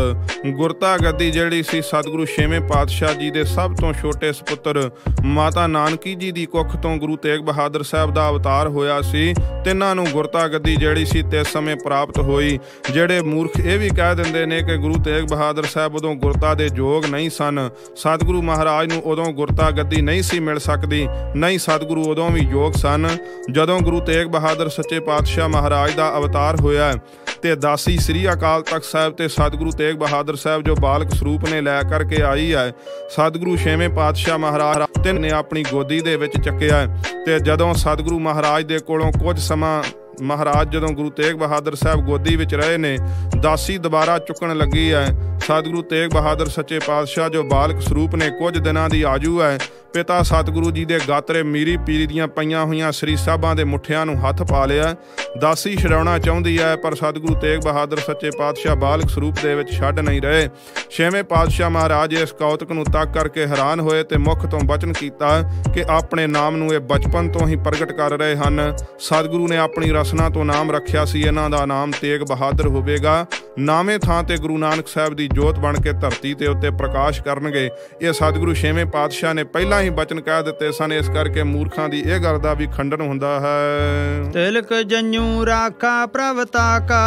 ਗੁਰਤਾ ਗੱਦੀ ਜਿਹੜੀ ਸੀ ਸਤਿਗੁਰੂ ਛੇਵੇਂ ਪਾਤਸ਼ਾਹ ਜੀ ਦੇ ਸਭ ਤੋਂ ਛੋਟੇ ਸੁਪੁੱਤਰ ਮਾਤਾ ਨਾਨਕੀ ਜੀ ਦੀ ਕੁੱਖ ਤੋਂ ਗੁਰੂ ਤੇਗ ਬਹਾਦਰ ਸਾਹਿਬ ਦਾ ਅਵਤਾਰ ਹੋਇਆ ਸੀ। ਤਿੰਨਾਂ ਨੂੰ ਗੁਰਤਾ ਗੱਦੀ ਜਿਹੜੀ ਸੀ ਤੇ ਸਮੇਂ ਪ੍ਰਾਪਤ ਹੋਈ। ਜਿਹੜੇ ਮੂਰਖ ਇਹ ਵੀ ਕਹਿ ਦਿੰਦੇ ਨੇ ਕਿ ਗੁਰੂ ਤੇਗ ਬਹਾਦਰ ਸਾਹਿਬ ਉਦੋਂ ਗੁਰਤਾ ਦੇ ਯੋਗ ਨਹੀਂ ਸਨ, ਸਤਿਗੁਰੂ ਮਹਾਰਾਜ ਨੂੰ ਉਦੋਂ ਗੁਰਤਾ ਗੱਦੀ ਨਹੀਂ ਸੀ ਮਿਲ ਸਕਦੀ। ਨਹੀਂ, ਸਤਿਗੁਰੂ ਉਦੋਂ ਵੀ ਯੋਗ ਸਨ ਜਦੋਂ ਗੁਰੂ ਤੇਗ ਬਹਾਦਰ ਸੱਚੇ ਪਾਤਸ਼ਾਹ ਮਹਾਰਾਜ ਦਾ ਅਵਤਾਰ ਹੋਇਆ। ਤੇ ਦਾਸੀ ਸ੍ਰੀ ਅਕਾਲ ਤਖਤ ਸਾਹਿਬ ਤੇ ਸਤਿਗੁਰੂ ਤੇਗ ਬਹਾਦਰ ਸਾਹਿਬ ਜੋ ਬਾਲਕ ਸਰੂਪ ਨੇ ਲੈ ਕਰਕੇ ਆਈ ਹੈ, ਸਤਿਗੁਰੂ ਛੇਵੇਂ ਪਾਤਸ਼ਾਹ ਮਹਾਰਾਜ ਤਿੰਨ ਨੇ ਆਪਣੀ ਗੋਦੀ ਦੇ ਵਿੱਚ ਚੱਕਿਆ। ਤੇ ਜਦੋਂ ਸਤਿਗੁਰੂ ਮਹਾਰਾਜ ਦੇ ਕੋਲੋਂ ਕੁਝ ਸਮਾਂ ਮਹਾਰਾਜ ਜਦੋਂ ਗੁਰੂ ਤੇਗ ਬਹਾਦਰ ਸਾਹਿਬ ਗੋਦੀ ਵਿੱਚ ਰਹੇ ਨੇ, ਦਾਸੀ ਦੁਬਾਰਾ ਚੁੱਕਣ ਲੱਗੀ ਹੈ। ਸਤਿਗੁਰੂ ਤੇਗ ਬਹਾਦਰ ਸੱਚੇ ਪਾਤਸ਼ਾਹ ਜੋ ਬਾਲਕ ਸਰੂਪ ਨੇ ਕੁਝ ਦਿਨਾਂ ਦੀ ਆਜੂ ਹੈ, ਪਿਤਾ ਸਤਿਗੁਰੂ ਜੀ ਦੇ ਗਾਤਰੇ ਮੀਰੀ ਪੀਰੀ ਦੀਆਂ ਪਈਆਂ ਹੋਈਆਂ ਸ੍ਰੀ ਸਾਹਿਬਾਂ ਦੇ ਮੁੱਠਿਆਂ ਨੂੰ ਹੱਥ ਪਾ ਲਿਆ। ਦਾਸੀ ਛਡਾਉਣਾ ਚਾਹੁੰਦੀ ਹੈ ਪਰ ਸਤਿਗੁਰੂ ਤੇਗ ਬਹਾਦਰ ਸੱਚੇ ਪਾਤਸ਼ਾਹ ਬਾਲਕ ਸਰੂਪ ਦੇ ਵਿੱਚ ਛੱਡ ਨਹੀਂ ਰਹੇ। ਛੇਵੇਂ ਪਾਤਸ਼ਾਹ ਮਹਾਰਾਜ ਇਸ ਕੌਤਕ ਨੂੰ ਤੱਕ ਕਰਕੇ ਹੈਰਾਨ ਹੋਏ ਤੇ ਮੁਖ ਤੋਂ ਬਚਨ ਕੀਤਾ ਕਿ ਆਪਣੇ ਨਾਮ ਨੂੰ ਇਹ ਬਚਪਨ ਤੋਂ ਹੀ ਪ੍ਰਗਟ ਕਰ ਰਹੇ ਹਨ। ਸਤਿਗੁਰੂ ਨੇ ਆਪਣੀ ਰਸਨਾ ਤੋਂ ਨਾਮ ਰੱਖਿਆ ਸੀ, ਇਹਨਾਂ ਦਾ ਨਾਮ ਤੇਗ ਬਹਾਦਰ ਹੋਵੇਗਾ। ਨਾਵੇਂ ਥਾਂ ਤੇ ਗੁਰੂ ਨਾਨਕ ਸਾਹਿਬ ਦੀ ਜੋਤ ਬਣ ਕੇ ਧਰਤੀ ਤੇ ਉੱਤੇ ਪ੍ਰਕਾਸ਼ ਕਰਨਗੇ। ਇਹ ਸਤਿਗੁਰੂ ਛੇਵੇਂ ਪਾਤਸ਼ਾਹ ਨੇ ਪਹਿਲਾਂ ਹੀ ਬਚਨ ਕਹਿ ਦਿੱਤੇ ਸਨ, ਇਸ ਕਰਕੇ ਮੂਰਖਾਂ ਦੀ ਇਹ ਗੱਲ ਦਾ ਵੀ ਖੰਡਨ ਹੁੰਦਾ ਹੈ। ਤਿਲਕ ਜੰਨੂ ਰਾਖਾ ਪ੍ਰਭ ਤਾਕਾ।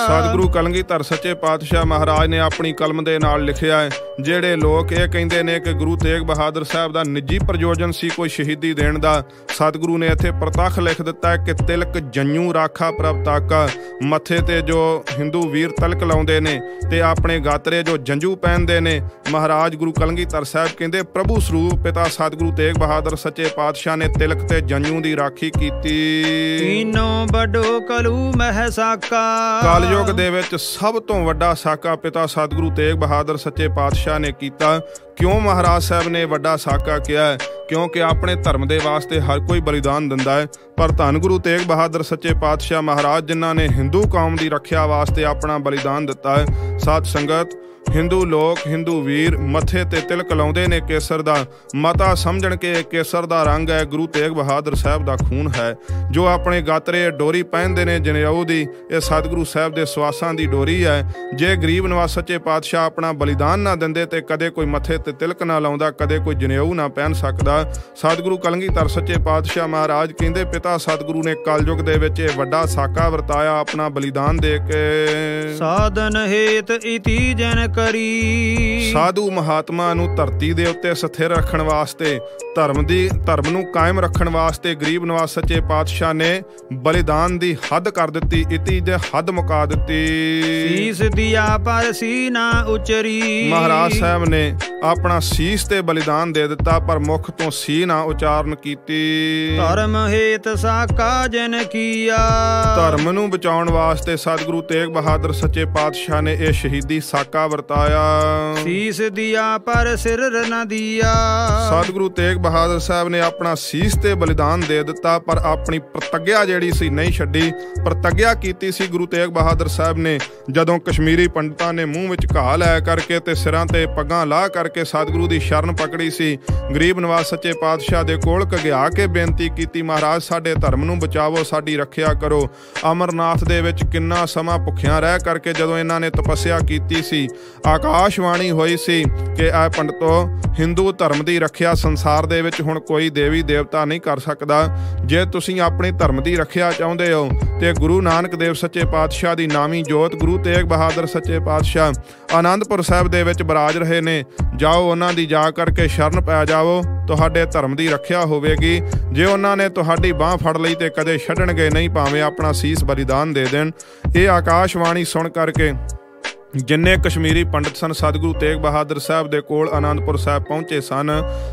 ਸਤਿਗੁਰੂ ਕਲਗੀਧਰ ਸੱਚੇ ਪਾਤਸ਼ਾਹ ਮਹਾਰਾਜ ਨੇ ਆਪਣੀ ਕਲਮ ਦੇ ਨਾਲ ਲਿਖਿਆ ਹੈ, ਜਿਹੜੇ ਲੋਕ ਇਹ ਕਹਿੰਦੇ ਨੇ ਕਿ ਗੁਰੂ ਤੇਗ ਬਹਾਦਰ ਸਾਹਿਬ ਦਾ ਨਿੱਜੀ ਪ੍ਰਯੋਜਨ ਸੀ ਕੋਈ ਸ਼ਹੀਦੀ ਦੇਣ ਦਾ, ਸਤਿਗੁਰੂ ਨੇ ਇੱਥੇ ਪ੍ਰਤੱਖ ਲਿਖ ਦਿੱਤਾ ਹੈ ਕਿ ਤਿਲਕ ਜੰਨੂ ਰਾਖਾ ਪ੍ਰਭ ਤਾਕਾ। ਮੱਥੇ ਤੇ ਜੋ ਹਿੰਦੂ ਵੀਰ ਤਿਲਕ ਲਾਉਂਦੇ ਨੇ ਤੇ ਆਪਣੇ ਗਾਤਰੇ ਜੋ ਜੰਜੂ ਪਹਿਨਦੇ ਨੇ, ਮਹਾਰਾਜ ਗੁਰੂ ਕਲਗੀਧਰ ਸਾਹਿਬ ਕਹਿੰਦੇ ਪ੍ਰਭੂ ਸਰੂਪ ਪਿਤਾ ਸਤਿਗੁਰੂ ਤੇਗ ਬਹਾਦਰ ਸੱਚੇ ਪਾਤਸ਼ਾਹ ਨੇ ਤਿਲਕ ਤੇ ਜੰਜੂ ਦੀ ਰਾਖੀ ਕੀਤੀ। ਤੀਨੋਂ ਵੱਡੋ ਕਲੂ ਮਹਿ ਸਾਕਾ। ਕਲਯੁਗ ਦੇ ਵਿੱਚ ਸਭ ਤੋਂ ਵੱਡਾ ਸਾਕਾ ਪਿਤਾ ਸਤਿਗੁਰੂ ਤੇਗ ਬਹਾਦਰ ਸੱਚੇ ਪਾਤਸ਼ਾਹ ਨੇ ਕੀਤਾ। ਕਿਉਂ ਮਹਾਰਾਜ ਸਾਹਿਬ ਨੇ ਵੱਡਾ ਸਾਕਾ ਕਿਹਾ ਹੈ? ਕਿਉਂਕਿ ਆਪਣੇ ਧਰਮ ਦੇ ਵਾਸਤੇ ਹਰ ਕੋਈ ਬਲੀਦਾਨ ਦਿੰਦਾ ਹੈ, ਪਰ ਧੰਨ ਗੁਰੂ ਤੇਗ ਬਹਾਦਰ ਸੱਚੇ ਪਾਤਸ਼ਾਹ ਮਹਾਰਾਜ ਜਿਨ੍ਹਾਂ ਨੇ ਹਿੰਦੂ ਕੌਮ ਦੀ ਰੱਖਿਆ ਵਾਸਤੇ ਆਪਣਾ ਬਲੀਦਾਨ ਦਿੱਤਾ ਹੈ। ਸਾਧ ਸੰਗਤ, ਹਿੰਦੂ ਲੋਕ, ਹਿੰਦੂ ਵੀਰ ਮੱਥੇ ਤੇ ਤਿਲਕ ਲਾਉਂਦੇ ਨੇ ਕੇਸਰ ਦਾ, ਮਤਾ ਸਮਝਣ ਕਿ ਇਹ ਕੇਸਰ ਦਾ ਰੰਗ ਹੈ, ਗੁਰੂ ਤੇਗ ਬਹਾਦਰ ਸਾਹਿਬ ਦਾ ਖੂਨ ਹੈ। ਜੋ ਆਪਣੇ ਗਾਤਰੇ ਡੋਰੀ ਪਹਿਨਦੇ ਨੇ ਜਨੇਊ ਦੀ, ਇਹ ਸਤਿਗੁਰੂ ਸਾਹਿਬ ਦੇ ਸਵਾਸਾਂ ਦੀ ਡੋਰੀ ਹੈ। ਜੇ ਗਰੀਬ ਨਵਾਜ਼ ਸੱਚੇ ਪਾਤਸ਼ਾਹ ਆਪਣਾ ਬਲੀਦਾਨ ਨਾ ਦਿੰਦੇ ਤੇ ਕਦੇ ਕੋਈ ਮੱਥੇ ਤੇ ਤਿਲਕ ਨਾ ਲਾਉਂਦਾ, ਕਦੇ ਕੋਈ ਜਨੇਊ ਨਾ ਪਹਿਨ ਸਕਦਾ। ਸਤਿਗੁਰੂ ਕਲਗੀਧਰ ਸੱਚੇ ਪਾਤਸ਼ਾਹ ਮਹਾਰਾਜ ਕਹਿੰਦੇ, ਪਿਤਾ ਸਤਿਗੁਰੂ ਨੇ ਕਲਯੁਗ ਦੇ ਵਿੱਚ ਇਹ ਵੱਡਾ ਸਾਕਾ ਵਰਤਾਇਆ, ਆਪਣਾ ਬਲੀਦਾਨ ਦੇ ਕੇ। ਸਾਧਨ ਹੇਤ ਇਤੀ ਜਨ ਕਰੀ, ਸਾਧੂ ਮਹਾਤਮਾ ਨੂੰ ਧਰਤੀ ਦੇ ਉੱਤੇ ਸਥਿਰ ਰੱਖਣ ਵਾਸਤੇ, ਧਰਮ ਨੂੰ ਕਾਇਮ ਰੱਖਣ ਵਾਸਤੇ ਗਰੀਬ ਨਵਾਜ਼ ਸੱਚੇ ਪਾਤਸ਼ਾਹ ਨੇ ਬਲੀਦਾਨ ਦੀ ਹੱਦ ਕਰ ਦਿੱਤੀ, ਇਤੀ ਦੇ ਹੱਦ ਮੁਕਾ ਦਿੱਤੀ। ਸੀਸ ਦਿਆ ਪਰ ਸੀ ਨਾ ਉਚਰੀ, ਮਹਾਰਾਜ ਸਾਹਿਬ ਨੇ ਆਪਣਾ ਸੀਸ ਤੇ ਬਲੀਦਾਨ ਦੇ ਦਿੱਤਾ, ਪਰ ਮੁਖ ਤੋਂ ਸੀ ਨਾ ਉਚਾਰਨ ਕੀਤੀ। ਧਰਮ ਹੇਤ ਸਾਕਾ ਜਨ ਕੀਆ, ਧਰਮ ਨੂੰ ਬਚਾਉਣ ਵਾਸਤੇ ਸਤਿਗੁਰੂ ਤੇਗ ਬਹਾਦਰ ਸੱਚੇ ਪਾਤਸ਼ਾਹ ਨੇ ਇਹ ਸ਼ਹੀਦੀ ਸਾਕਾ ਵਰਤਾਇਆ। ਸੀਸ ਦਿਆ ਪਰ ਸਿਰ ਨਾ ਦਿਆ, ਸਤਿਗੁਰੂ ਤੇਗ ਬਹਾਦਰ ਸਾਹਿਬ ਨੇ ਆਪਣਾ ਸੀਸ ਤੇ ਬਲੀਦਾਨ ਦੇ ਦਿੱਤਾ, ਪਰ ਆਪਣੀ ਪ੍ਰਤਿਗਿਆ ਜਿਹੜੀ ਸੀ ਨਹੀਂ ਛੱਡੀ। ਪ੍ਰਤਿਗਿਆ ਕੀਤੀ ਸੀ ਗੁਰੂ ਤੇਗ ਬਹਾਦਰ ਸਾਹਿਬ ਨੇ, ਜਦੋਂ ਕਸ਼ਮੀਰੀ ਪੰਡਤਾਂ ਨੇ ਮੂੰਹ ਵਿੱਚ ਘਾਹ ਲੈ ਕਰਕੇ ਤੇ ਸਿਰਾਂ ਤੇ ਪੱਗਾਂ ਲਾ ਕਰਕੇ ਸਤਿਗੁਰੂ ਦੀ ਸ਼ਰਨ ਪਕੜੀ ਸੀ। ਗਰੀਬ ਨਵਾਜ਼ ਸੱਚੇ ਪਾਤਸ਼ਾਹ ਦੇ ਕੋਲ ਘਗਿਆ ਕੇ ਬੇਨਤੀ ਕੀਤੀ, ਮਹਾਰਾਜ ਸਾਡੇ ਧਰਮ ਨੂੰ ਬਚਾਵੋ, ਸਾਡੀ ਰੱਖਿਆ ਕਰੋ। ਅਮਰਨਾਥ ਦੇ ਵਿੱਚ ਕਿੰਨਾ ਸਮਾਂ ਭੁੱਖਿਆਂ ਰਹਿ ਕਰਕੇ ਜਦੋਂ ਇਹਨਾਂ ਨੇ ਤਪੱਸਿਆ ਕੀਤੀ ਸੀ, ਆਕਾਸ਼ਵਾਣੀ ਹੋਈ ਸੀ ਕਿ ਇਹ ਪੰਡਤੋ, ਹਿੰਦੂ ਧਰਮ ਦੀ ਰੱਖਿਆ ਸੰਸਾਰ ਦੇ ਵਿੱਚ ਹੁਣ ਕੋਈ ਦੇਵੀ ਦੇਵਤਾ ਨਹੀਂ ਕਰ ਸਕਦਾ। ਜੇ ਤੁਸੀਂ ਆਪਣੇ ਧਰਮ ਦੀ ਰੱਖਿਆ ਚਾਹੁੰਦੇ ਹੋ ਤੇ ਗੁਰੂ ਨਾਨਕ ਦੇਵ ਸੱਚੇ ਪਾਤਸ਼ਾਹ ਦੀ ਨਾਮੀ ਜੋਤ ਗੁਰੂ ਤੇਗ ਬਹਾਦਰ ਸੱਚੇ ਪਾਤਸ਼ਾਹ ਆਨੰਦਪੁਰ ਸਾਹਿਬ ਦੇ ਵਿੱਚ ਬਰਾਜ ਰਹੇ ਨੇ, ਜਾਓ ਉਹਨਾਂ ਦੀ ਜਾ ਕਰਕੇ ਸ਼ਰਨ ਪੈ ਜਾਵੋ, ਤੁਹਾਡੇ ਧਰਮ ਦੀ ਰੱਖਿਆ ਹੋਵੇਗੀ। ਜੇ ਉਹਨਾਂ ਨੇ ਤੁਹਾਡੀ ਬਾਹ ਫੜ ਲਈ ਤੇ ਕਦੇ ਛੱਡਣਗੇ ਨਹੀਂ, ਭਾਵੇਂ ਆਪਣਾ ਸੀਸ ਬਲੀਦਾਨ ਦੇ ਦੇਣ। ਇਹ ਆਕਾਸ਼ਵਾਣੀ ਸੁਣ ਕਰਕੇ ਜਿੰਨੇ ਕਸ਼ਮੀਰੀ ਪੰਡਤ ਸਨ ਸਤਿਗੁਰੂ ਤੇਗ ਬਹਾਦਰ ਸਾਹਿਬ ਦੇ ਕੋਲ ਆਨੰਦਪੁਰ ਸਾਹਿਬ ਪਹੁੰਚੇ ਸਨ।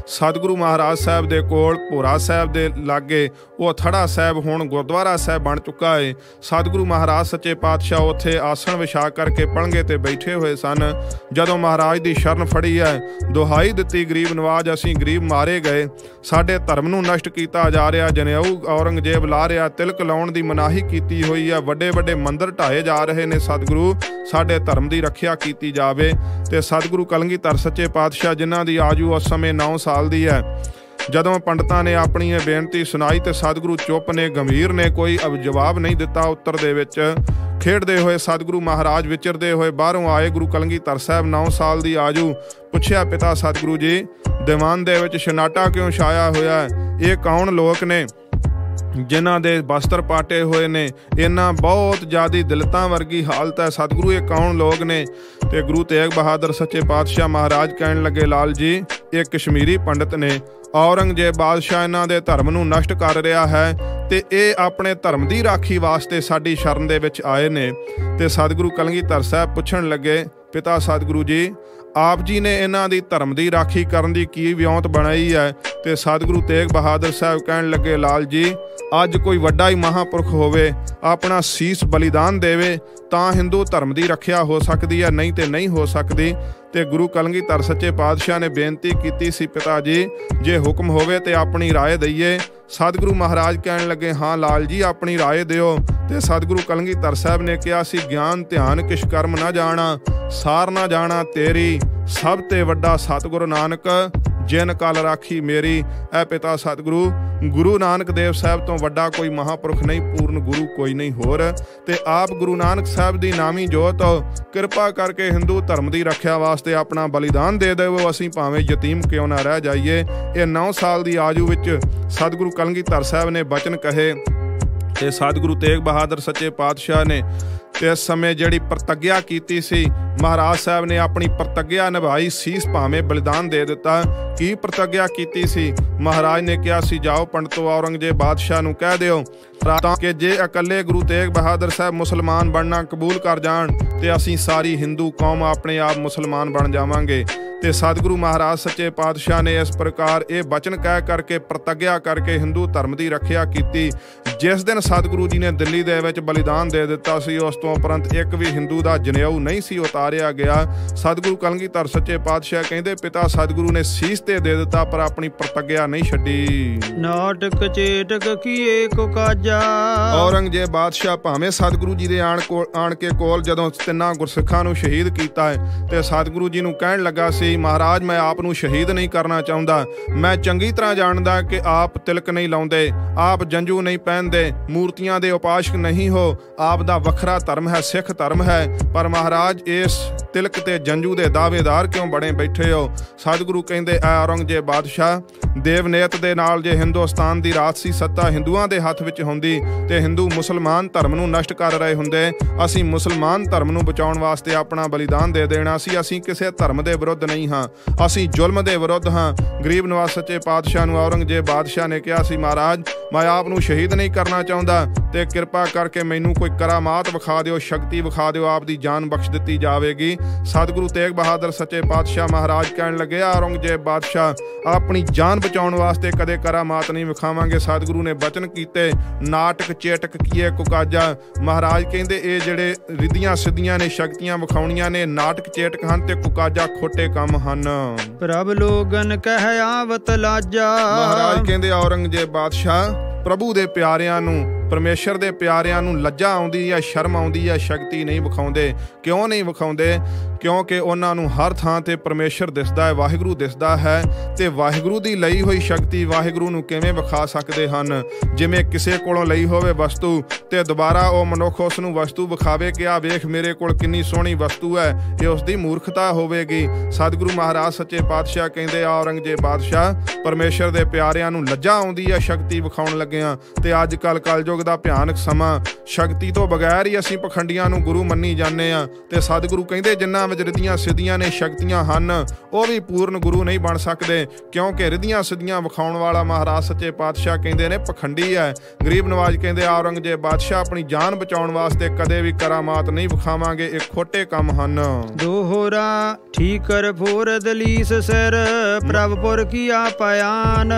ਸਤਿਗੁਰੂ ਮਹਾਰਾਜ ਸਾਹਿਬ ਦੇ ਕੋਲ ਭੋਰਾ ਸਾਹਿਬ ਦੇ ਲਾਗੇ ਉਹ ਥੜਾ ਸਾਹਿਬ ਹੁਣ ਗੁਰਦੁਆਰਾ ਸਾਹਿਬ ਬਣ ਚੁੱਕਾ ਹੈ। ਸਤਿਗੁਰੂ ਮਹਾਰਾਜ ਸੱਚੇ ਪਾਤਸ਼ਾਹ ਉੱਥੇ ਆਸਣ ਵਿਛਾ ਕਰਕੇ ਪਲੰਘੇ ਤੇ ਬੈਠੇ ਹੋਏ ਸਨ। ਜਦੋਂ ਮਹਾਰਾਜ ਦੀ ਸ਼ਰਨ ਫੜੀ ਹੈ, ਦੁਹਾਈ ਦਿੱਤੀ, ਗਰੀਬ ਨਵਾਜ਼ ਅਸੀਂ ਗਰੀਬ ਮਾਰੇ ਗਏ, ਸਾਡੇ ਧਰਮ ਨੂੰ ਨਸ਼ਟ ਕੀਤਾ ਜਾ ਰਿਹਾ, ਜਨੇਊ ਔਰੰਗਜ਼ੇਬ ਲਾ ਰਿਹਾ, ਤਿਲਕ ਲਾਉਣ ਦੀ ਮਨਾਹੀ ਕੀਤੀ ਹੋਈ ਹੈ, ਵੱਡੇ ਵੱਡੇ ਮੰਦਿਰ ਢਾਏ ਜਾ ਰਹੇ ਨੇ, ਸਤਿਗੁਰੂ ਸਾਡੇ ਧਰਮ ਦੀ ਰੱਖਿਆ ਕੀਤੀ ਜਾਵੇ। ਤੇ ਸਤਿਗੁਰੂ ਕਲਗੀਧਰ ਸੱਚੇ ਪਾਤਸ਼ਾਹ ਜਿਨ੍ਹਾਂ ਦੀ ਆਜੂ ਉਸ ਸਮੇਂ 9 ਸਾਲ ਦੀ ਹੈ, ਜਦੋਂ ਪੰਡਤਾਂ ਨੇ ਆਪਣੀ ਇਹ ਬੇਨਤੀ ਸੁਣਾਈ ਤੇ ਸਤਿਗੁਰੂ ਚੁੱਪ ਨੇ, ਗੰਭੀਰ ਨੇ, ਕੋਈ ਜਵਾਬ ਨਹੀਂ ਦਿੱਤਾ। ਉੱਤਰ ਦੇ ਵਿੱਚ ਖੇਡਦੇ ਹੋਏ ਸਤਿਗੁਰੂ ਮਹਾਰਾਜ ਵਿਚਰਦੇ ਹੋਏ ਬਾਹਰੋਂ ਆਏ। ਗੁਰੂ ਕਲਗੀਧਰ ਸਾਹਿਬ 9 ਸਾਲ ਦੀ ਆਜੂ, ਪੁੱਛਿਆ, ਪਿਤਾ ਸਤਿਗੁਰੂ ਜੀ, ਦੀਵਾਨ ਦੇ ਵਿੱਚ ਸ਼ਨਾਟਾ ਕਿਉਂ ਛਾਇਆ ਹੋਇਆ ਹੈ? ਇਹ ਕੌਣ ਲੋਕ ਨੇ ਜਿਨ੍ਹਾਂ ਦੇ ਬਸਤਰ ਪਾਟੇ ਹੋਏ ਨੇ? ਇਹਨਾਂ ਬਹੁਤ ਜ਼ਿਆਦੀ ਦਿਲਤਾਂ ਵਰਗੀ ਹਾਲਤ ਹੈ, ਸਤਿਗੁਰੂ ਇਹ ਕੌਣ ਲੋਕ ਨੇ? ਤੇ ਗੁਰੂ ਤੇਗ ਬਹਾਦਰ ਸੱਚੇ ਪਾਤਸ਼ਾਹ ਮਹਾਰਾਜ ਕਹਿਣ ਲੱਗੇ, ਲਾਲ ਜੀ, ਇਹ ਕਸ਼ਮੀਰੀ ਪੰਡਤ ਨੇ, ਔਰੰਗਜ਼ੇਬ ਬਾਦਸ਼ਾਹ ਇਹਨਾਂ ਦੇ ਧਰਮ ਨੂੰ ਨਸ਼ਟ ਕਰ ਰਿਹਾ ਹੈ ਤੇ ਇਹ ਆਪਣੇ ਧਰਮ ਦੀ ਰਾਖੀ ਵਾਸਤੇ ਸਾਡੀ ਸ਼ਰਨ ਦੇ ਵਿੱਚ ਆਏ ਨੇ। ਤੇ ਸਤਿਗੁਰੂ ਕਲਗੀਧਰ ਸਾਹਿਬ ਪੁੱਛਣ ਲੱਗੇ, ਪਿਤਾ ਸਤਿਗੁਰੂ ਜੀ, ਆਪ ਜੀ ਨੇ ਇਹਨਾਂ ਦੀ ਧਰਮ ਦੀ ਰਾਖੀ ਕਰਨ ਦੀ ਕੀ ਵਿਉਂਤ ਬਣਾਈ ਹੈ? ਤੇ ਸਤਿਗੁਰੂ ਤੇਗ ਬਹਾਦਰ ਸਾਹਿਬ ਕਹਿਣ ਲੱਗੇ, ਲਾਲ ਜੀ, ਅੱਜ ਕੋਈ ਵੱਡਾ ਹੀ ਮਹਾਂਪੁਰਖ ਹੋਵੇ, ਆਪਣਾ ਸੀਸ ਬਲੀਦਾਨ ਦੇਵੇ ਤਾਂ ਹਿੰਦੂ ਧਰਮ ਦੀ ਰੱਖਿਆ ਹੋ ਸਕਦੀ ਹੈ, ਨਹੀਂ ਤੇ ਨਹੀਂ ਹੋ ਸਕਦੀ। ਤੇ ਗੁਰੂ ਕਲਗੀਧਰ ਸੱਚੇ ਪਾਤਸ਼ਾਹ ਨੇ ਬੇਨਤੀ ਕੀਤੀ ਸੀ, ਪਿਤਾ ਜੀ, ਜੇ ਹੁਕਮ ਹੋਵੇ ਤੇ ਆਪਣੀ ਰਾਏ ਦਈਏ। ਸਤਿਗੁਰੂ ਮਹਾਰਾਜ ਕਹਿਣ ਲੱਗੇ, ਹਾਂ ਲਾਲ ਜੀ, ਆਪਣੀ ਰਾਏ ਦਿਓ। ਤੇ ਸਤਿਗੁਰੂ ਕਲਗੀਧਰ ਸਾਹਿਬ ਨੇ ਕਿਹਾ ਸੀ, ਗਿਆਨ ਧਿਆਨ ਕਿਛ ਕਰਮ ਨਾ ਜਾਣਾ, ਸਾਰ ਨਾ ਜਾਣਾ ਤੇਰੀ, ਸਭ ਤੇ ਵੱਡਾ ਸਤਿਗੁਰੂ ਨਾਨਕ, ਜਿਨ ਕਲ ਰਾਖੀ ਮੇਰੀ। ਐ ਪਿਤਾ ਸਤਿਗੁਰੂ, ਗੁਰੂ ਨਾਨਕ ਦੇਵ ਸਾਹਿਬ ਤੋਂ ਵੱਡਾ ਕੋਈ ਮਹਾਂਪੁਰਖ ਨਹੀਂ, ਪੂਰਨ ਗੁਰੂ ਕੋਈ ਨਹੀਂ ਹੋਰ। ਤੇ ਆਪ ਗੁਰੂ ਨਾਨਕ ਸਾਹਿਬ ਦੀ ਨਾਮੀ ਜੋਤ, ਕਿਰਪਾ ਕਰਕੇ ਹਿੰਦੂ ਧਰਮ ਦੀ ਰੱਖਿਆ ਵਾਸਤੇ ਆਪਣਾ ਬਲੀਦਾਨ ਦੇ ਦੇਵੋ, ਅਸੀਂ ਭਾਵੇਂ ਯਤੀਮ ਕਿਉਂ ਨਾ ਰਹਿ ਜਾਈਏ। ਇਹ 9 ਸਾਲ ਦੀ ਆਜੂ ਵਿੱਚ ਸਤਿਗੁਰੂ ਕਲਗੀਧਰ ਸਾਹਿਬ ਨੇ ਬਚਨ ਕਹੇ ਤੇ ਸਤਿਗੁਰੂ ਤੇਗ ਬਹਾਦਰ ਸੱਚੇ ਪਾਤਸ਼ਾਹ ਨੇ ਤੇ ਇਸ ਸਮੇਂ ਜਿਹੜੀ ਪ੍ਰਤਿਗਿਆ ਕੀਤੀ ਸੀ, ਮਹਾਰਾਜ ਸਾਹਿਬ ਨੇ ਆਪਣੀ ਪ੍ਰਤਿਗਿਆ ਨਿਭਾਈ, ਸੀਸ ਭਾਵੇਂ ਬਲੀਦਾਨ ਦੇ ਦਿੱਤਾ। ਕੀ ਪ੍ਰਤਿਗਿਆ ਕੀਤੀ ਸੀ? ਮਹਾਰਾਜ ਨੇ ਕਿਹਾ ਸੀ, ਜਾਓ ਪੰਡਤੋ, ਔਰੰਗਜ਼ੇਬ ਬਾਦਸ਼ਾਹ ਨੂੰ ਕਹਿ ਦਿਓ ਕਿ ਜੇ ਇਕੱਲੇ ਗੁਰੂ ਤੇਗ ਬਹਾਦਰ ਸਾਹਿਬ ਮੁਸਲਮਾਨ ਬਣਨਾ ਕਬੂਲ ਕਰ ਜਾਣ ਤੇ ਅਸੀਂ ਸਾਰੀ ਹਿੰਦੂ ਕੌਮ ਆਪਣੇ ਆਪ ਮੁਸਲਮਾਨ ਬਣ ਜਾਵਾਂਗੇ। ਤੇ ਸਤਿਗੁਰੂ ਮਹਾਰਾਜ ਸੱਚੇ ਪਾਤਸ਼ਾਹ ਨੇ ਇਸ ਪ੍ਰਕਾਰ ਇਹ ਬਚਨ ਕਹਿ ਕਰਕੇ ਪ੍ਰਤੱਗਿਆ ਕਰਕੇ ਹਿੰਦੂ ਧਰਮ ਦੀ ਰੱਖਿਆ ਕੀਤੀ। ਜਿਸ ਦਿਨ ਸਤਿਗੁਰੂ ਜੀ ਨੇ ਦਿੱਲੀ ਦੇ ਵਿੱਚ ਬਲੀਦਾਨ ਦੇ ਦਿੱਤਾ ਸੀ, ਉਸ ਤੋਂ ਉਪਰੰਤ ਇੱਕ ਵੀ ਹਿੰਦੂ ਦਾ ਜਨੇਊ ਨਹੀਂ ਸੀ ਉਤਾਰਿਆ ਗਿਆ। ਸਤਿਗੁਰੂ ਕਲਗੀਧਰ ਸੱਚੇ ਪਾਤਸ਼ਾਹ ਕਹਿੰਦੇ ਪਿਤਾ ਸਤਿਗੁਰੂ ਨੇ ਸੀਸ ਤੇ ਦੇ ਦਿੱਤਾ ਪਰ ਆਪਣੀ ਪ੍ਰਤੱਗਿਆ ਨਹੀਂ ਛੱਡੀ। ਨਾਟਕ ਚੇਟਕ ਕੀਏ ਕੋ ਕਾਜਾ। ਔਰੰਗਜ਼ੇਬ ਬਾਦਸ਼ਾਹ ਭਾਵੇਂ ਸਤਿਗੁਰੂ ਜੀ ਦੇ ਆਣ ਕੇ ਕੋਲ ਜਦੋਂ ਤਿੰਨਾਂ ਗੁਰਸਿੱਖਾਂ ਨੂੰ ਸ਼ਹੀਦ ਕੀਤਾ ਹੈ ਤੇ ਸਤਿਗੁਰੂ ਜੀ ਨੂੰ ਕਹਿਣ ਲੱਗਾ ਸੀ, ਮਹਾਰਾਜ ਮੈਂ ਆਪ ਨੂੰ ਸ਼ਹੀਦ ਨਹੀਂ ਕਰਨਾ ਚਾਹੁੰਦਾ, ਮੈਂ ਚੰਗੀ ਤਰ੍ਹਾਂ ਜਾਣਦਾ ਕਿ ਆਪ ਤਿਲਕ ਨਹੀਂ ਲਾਉਂਦੇ, ਆਪ ਜੰਝੂ ਨਹੀਂ ਪਹਿਨਦੇ, ਮੂਰਤੀਆਂ ਦੇ ਉਪਾਸ਼ਕ ਨਹੀਂ ਹੋ, ਆਪ ਦਾ ਵੱਖਰਾ ਧਰਮ ਹੈ, ਸਿੱਖ ਧਰਮ ਹੈ, ਪਰ ਮਹਾਰਾਜ ਇਸ ਤਿਲਕ ਤੇ ਜੰਝੂ ਦੇ ਦਾਅਵੇਦਾਰ ਕਿਉਂ ਬਣੇ ਬੈਠੇ ਹੋ। ਸਤਿਗੁਰੂ ਕਹਿੰਦੇ ਐ ਔਰੰਗਜ਼ੇਬ ਬਾਦਸ਼ਾਹ, ਦੇਵਨੀਅਤ ਦੇ ਨਾਲ ਜੇ ਹਿੰਦੁਸਤਾਨ ਦੀ ਰਾਜਸੀ ਸੱਤਾ ਹਿੰਦੂਆਂ ਦੇ ਹੱਥ ਵਿੱਚ ਹੁੰਦੀ ਤੇ ਹਿੰਦੂ ਮੁਸਲਮਾਨ ਧਰਮ ਨੂੰ ਨਸ਼ਟ ਕਰ ਰਹੇ ਹੁੰਦੇ, ਅਸੀਂ ਮੁਸਲਮਾਨ ਧਰਮ ਨੂੰ ਬਚਾਉਣ ਵਾਸਤੇ ਆਪਣਾ ਬਲੀਦਾਨ ਦੇ ਦੇਣਾ ਸੀ। ਅਸੀਂ ਕਿਸੇ ਧਰਮ ਦੇ ਵਿਰੁੱਧ ਨਹੀਂ ਹਾਂ, ਅਸੀਂ ਜ਼ੁਲਮ ਦੇ ਵਿਰੁੱਧ ਹਾਂ। ਗਰੀਬ ਨਵਾਜ਼ ਸੱਚੇ ਪਾਤਸ਼ਾਹ ਨੂੰ ਔਰੰਗਜ਼ੇਬ ਬਾਦਸ਼ਾਹ ਨੇ ਕਿਹਾ ਸੀ, ਮਹਾਰਾਜ ਮੈਂ ਆਪ ਨੂੰ ਸ਼ਹੀਦ ਨਹੀਂ ਕਰਨਾ ਚਾਹੁੰਦਾ ਤੇ ਕਿਰਪਾ ਕਰਕੇ ਮੈਨੂੰ ਕੋਈ ਕਰਾਮਾਤ ਵਿਖਾ ਦਿਓ, ਸ਼ਕਤੀ ਵਿਖਾ ਦਿਓ, ਆਪ ਦੀ ਜਾਨ ਬਖਸ਼ ਦਿੱਤੀ ਜਾਵੇਗੀ। ਸਤਿਗੁਰੂ ਤੇਗ ਬਹਾਦਰ ਸੱਚੇ ਪਾਤਸ਼ਾਹ ਮਹਾਰਾਜ ਕਹਿਣ ਲੱਗੇ, ਔਰੰਗਜ਼ੇਬ ਬਾਦਸ਼ਾਹ ਆਪਣੀ ਜਾਨ ਬਚਾਉਣ ਵਾਸਤੇ ਕਦੇ ਕਰਾਮਾਤ ਨਹੀਂ ਵਿਖਾਵਾਂਗੇ। ਸਤਿਗੁਰੂ ਨੇ ਬਚਨ ਕੀਤੇ, ਨਾਟਕ ਚੇਟਕ ਕੀਏ ਕੁਕਾਜਾ। ਮਹਾਰਾਜ ਕਹਿੰਦੇ ਇਹ ਜਿਹੜੇ ਰਿੱਧੀਆਂ ਸਿੱਧੀਆਂ ਨੇ, ਸ਼ਕਤੀਆਂ ਵਿਖਾਉਣੀਆਂ ਨੇ, ਨਾਟਕ ਚੇਟਕ ਹਨ ਤੇ ਕੁਕਾਜਾ ਖੋਟੇ ਕੰਮ ਹਨ। ਪ੍ਰਭ ਲੋਗਨ ਕਹਿ ਆਵਤ ਲਾਜਾ। ਮਹਾਰਾਜ ਕਹਿੰਦੇ ਔਰੰਗਜ਼ੇਬ ਬਾਦਸ਼ਾਹ ਪ੍ਰਭੂ ਦੇ ਪਿਆਰਿਆਂ ਨੂੰ, ਪਰਮੇਸ਼ਰ ਦੇ ਪਿਆਰਿਆਂ ਨੂੰ ਲੱਜਾ ਆਉਂਦੀ ਹੈ, ਸ਼ਰਮ ਆਉਂਦੀ ਹੈ, ਸ਼ਕਤੀ ਨਹੀਂ ਵਿਖਾਉਂਦੇ। ਕਿਉਂ ਨਹੀਂ ਵਿਖਾਉਂਦੇ? ਕਿਉਂਕਿ ਉਹਨਾਂ ਨੂੰ ਹਰ ਥਾਂ ਤੇ ਪਰਮੇਸ਼ਰ ਦਿਸਦਾ ਹੈ, ਵਾਹਿਗੁਰੂ ਦਿਸਦਾ ਹੈ ਤੇ ਵਾਹਿਗੁਰੂ ਦੀ ਲਈ ਹੋਈ ਸ਼ਕਤੀ ਵਾਹਿਗੁਰੂ ਨੂੰ ਕਿਵੇਂ ਵਿਖਾ ਸਕਦੇ ਹਨ? ਜਿਵੇਂ ਕਿਸੇ ਕੋਲੋਂ ਲਈ ਹੋਵੇ ਵਸਤੂ ਤੇ ਦੁਬਾਰਾ ਉਹ ਮਨੁੱਖ ਉਸ ਨੂੰ ਵਸਤੂ ਵਿਖਾਵੇ ਕਿ ਆ ਵੇਖ ਮੇਰੇ ਕੋਲ ਕਿੰਨੀ ਸੋਹਣੀ ਵਸਤੂ ਹੈ, ਇਹ ਉਸ ਦੀ ਮੂਰਖਤਾ ਹੋਵੇਗੀ। ਸਤਿਗੁਰੂ ਮਹਾਰਾਜ ਸੱਚੇ ਪਾਤਸ਼ਾਹ ਕਹਿੰਦੇ ਔਰੰਗਜ਼ੇਬ ਬਾਦਸ਼ਾਹ ਪਰਮੇਸ਼ਰ ਦੇ ਪਿਆਰਿਆਂ ਨੂੰ ਲੱਜਾ ਆਉਂਦੀ ਹੈ ਸ਼ਕਤੀ ਵਿਖਾਉਣ ਲੱਗਿਆਂ। ਤੇ ਅੱਜ ਕੱਲ੍ਹ ਕਲਯੁਗ ਦਾ ਭਿਆਨਕ ਸਮਾਂ, ਸ਼ਕਤੀ ਤੋਂ ਬਗੈਰ ਹੀ ਅਸੀਂ ਪਖੰਡੀਆਂ ਨੂੰ ਗੁਰੂ ਮੰਨੀ ਜਾਂਦੇ ਆ। ਤੇ ਸਤਿਗੁਰੂ ਕਹਿੰਦੇ ਜਿਨ੍ਹਾਂ ਵਿੱਚ ਰਿੱਧੀਆਂ ਸਿੱਧੀਆਂ ਨੇ, ਸ਼ਕਤੀਆਂ ਹਨ, ਉਹ ਵੀ ਪੂਰਨ ਗੁਰੂ ਨਹੀਂ ਬਣ ਸਕਦੇ, ਕਿਉਂਕਿ ਰਿੱਧੀਆਂ ਸਿੱਧੀਆਂ ਵਿਖਾਉਣ ਵਾਲਾ ਮਹਾਰਾਜ ਸੱਚੇ ਪਾਤਸ਼ਾਹ ਕਹਿੰਦੇ ਨੇ ਪਖੰਡੀ ਹੈ। ਗਰੀਬ ਨਵਾਜ਼ ਕਹਿੰਦੇ ਔਰੰਗਜ਼ੇਬ ਬਾਦਸ਼ਾਹ ਆਪਣੀ ਜਾਨ ਬਚਾਉਣ ਵਾਸਤੇ ਕਦੇ ਵੀ ਕਰਾਮਾਤ ਨਹੀਂ ਵਿਖਾਵਾਂਗੇ, ਇਹ ਖੋਟੇ ਕੰਮ ਹਨ। ਦੋਹਰਾ ਠੀਕਰ ਫੋਰ ਦਲੀਸ ਸਿਰ ਪ੍ਰਭਪੁਰ ਕੀਆ ਪਿਆਨ।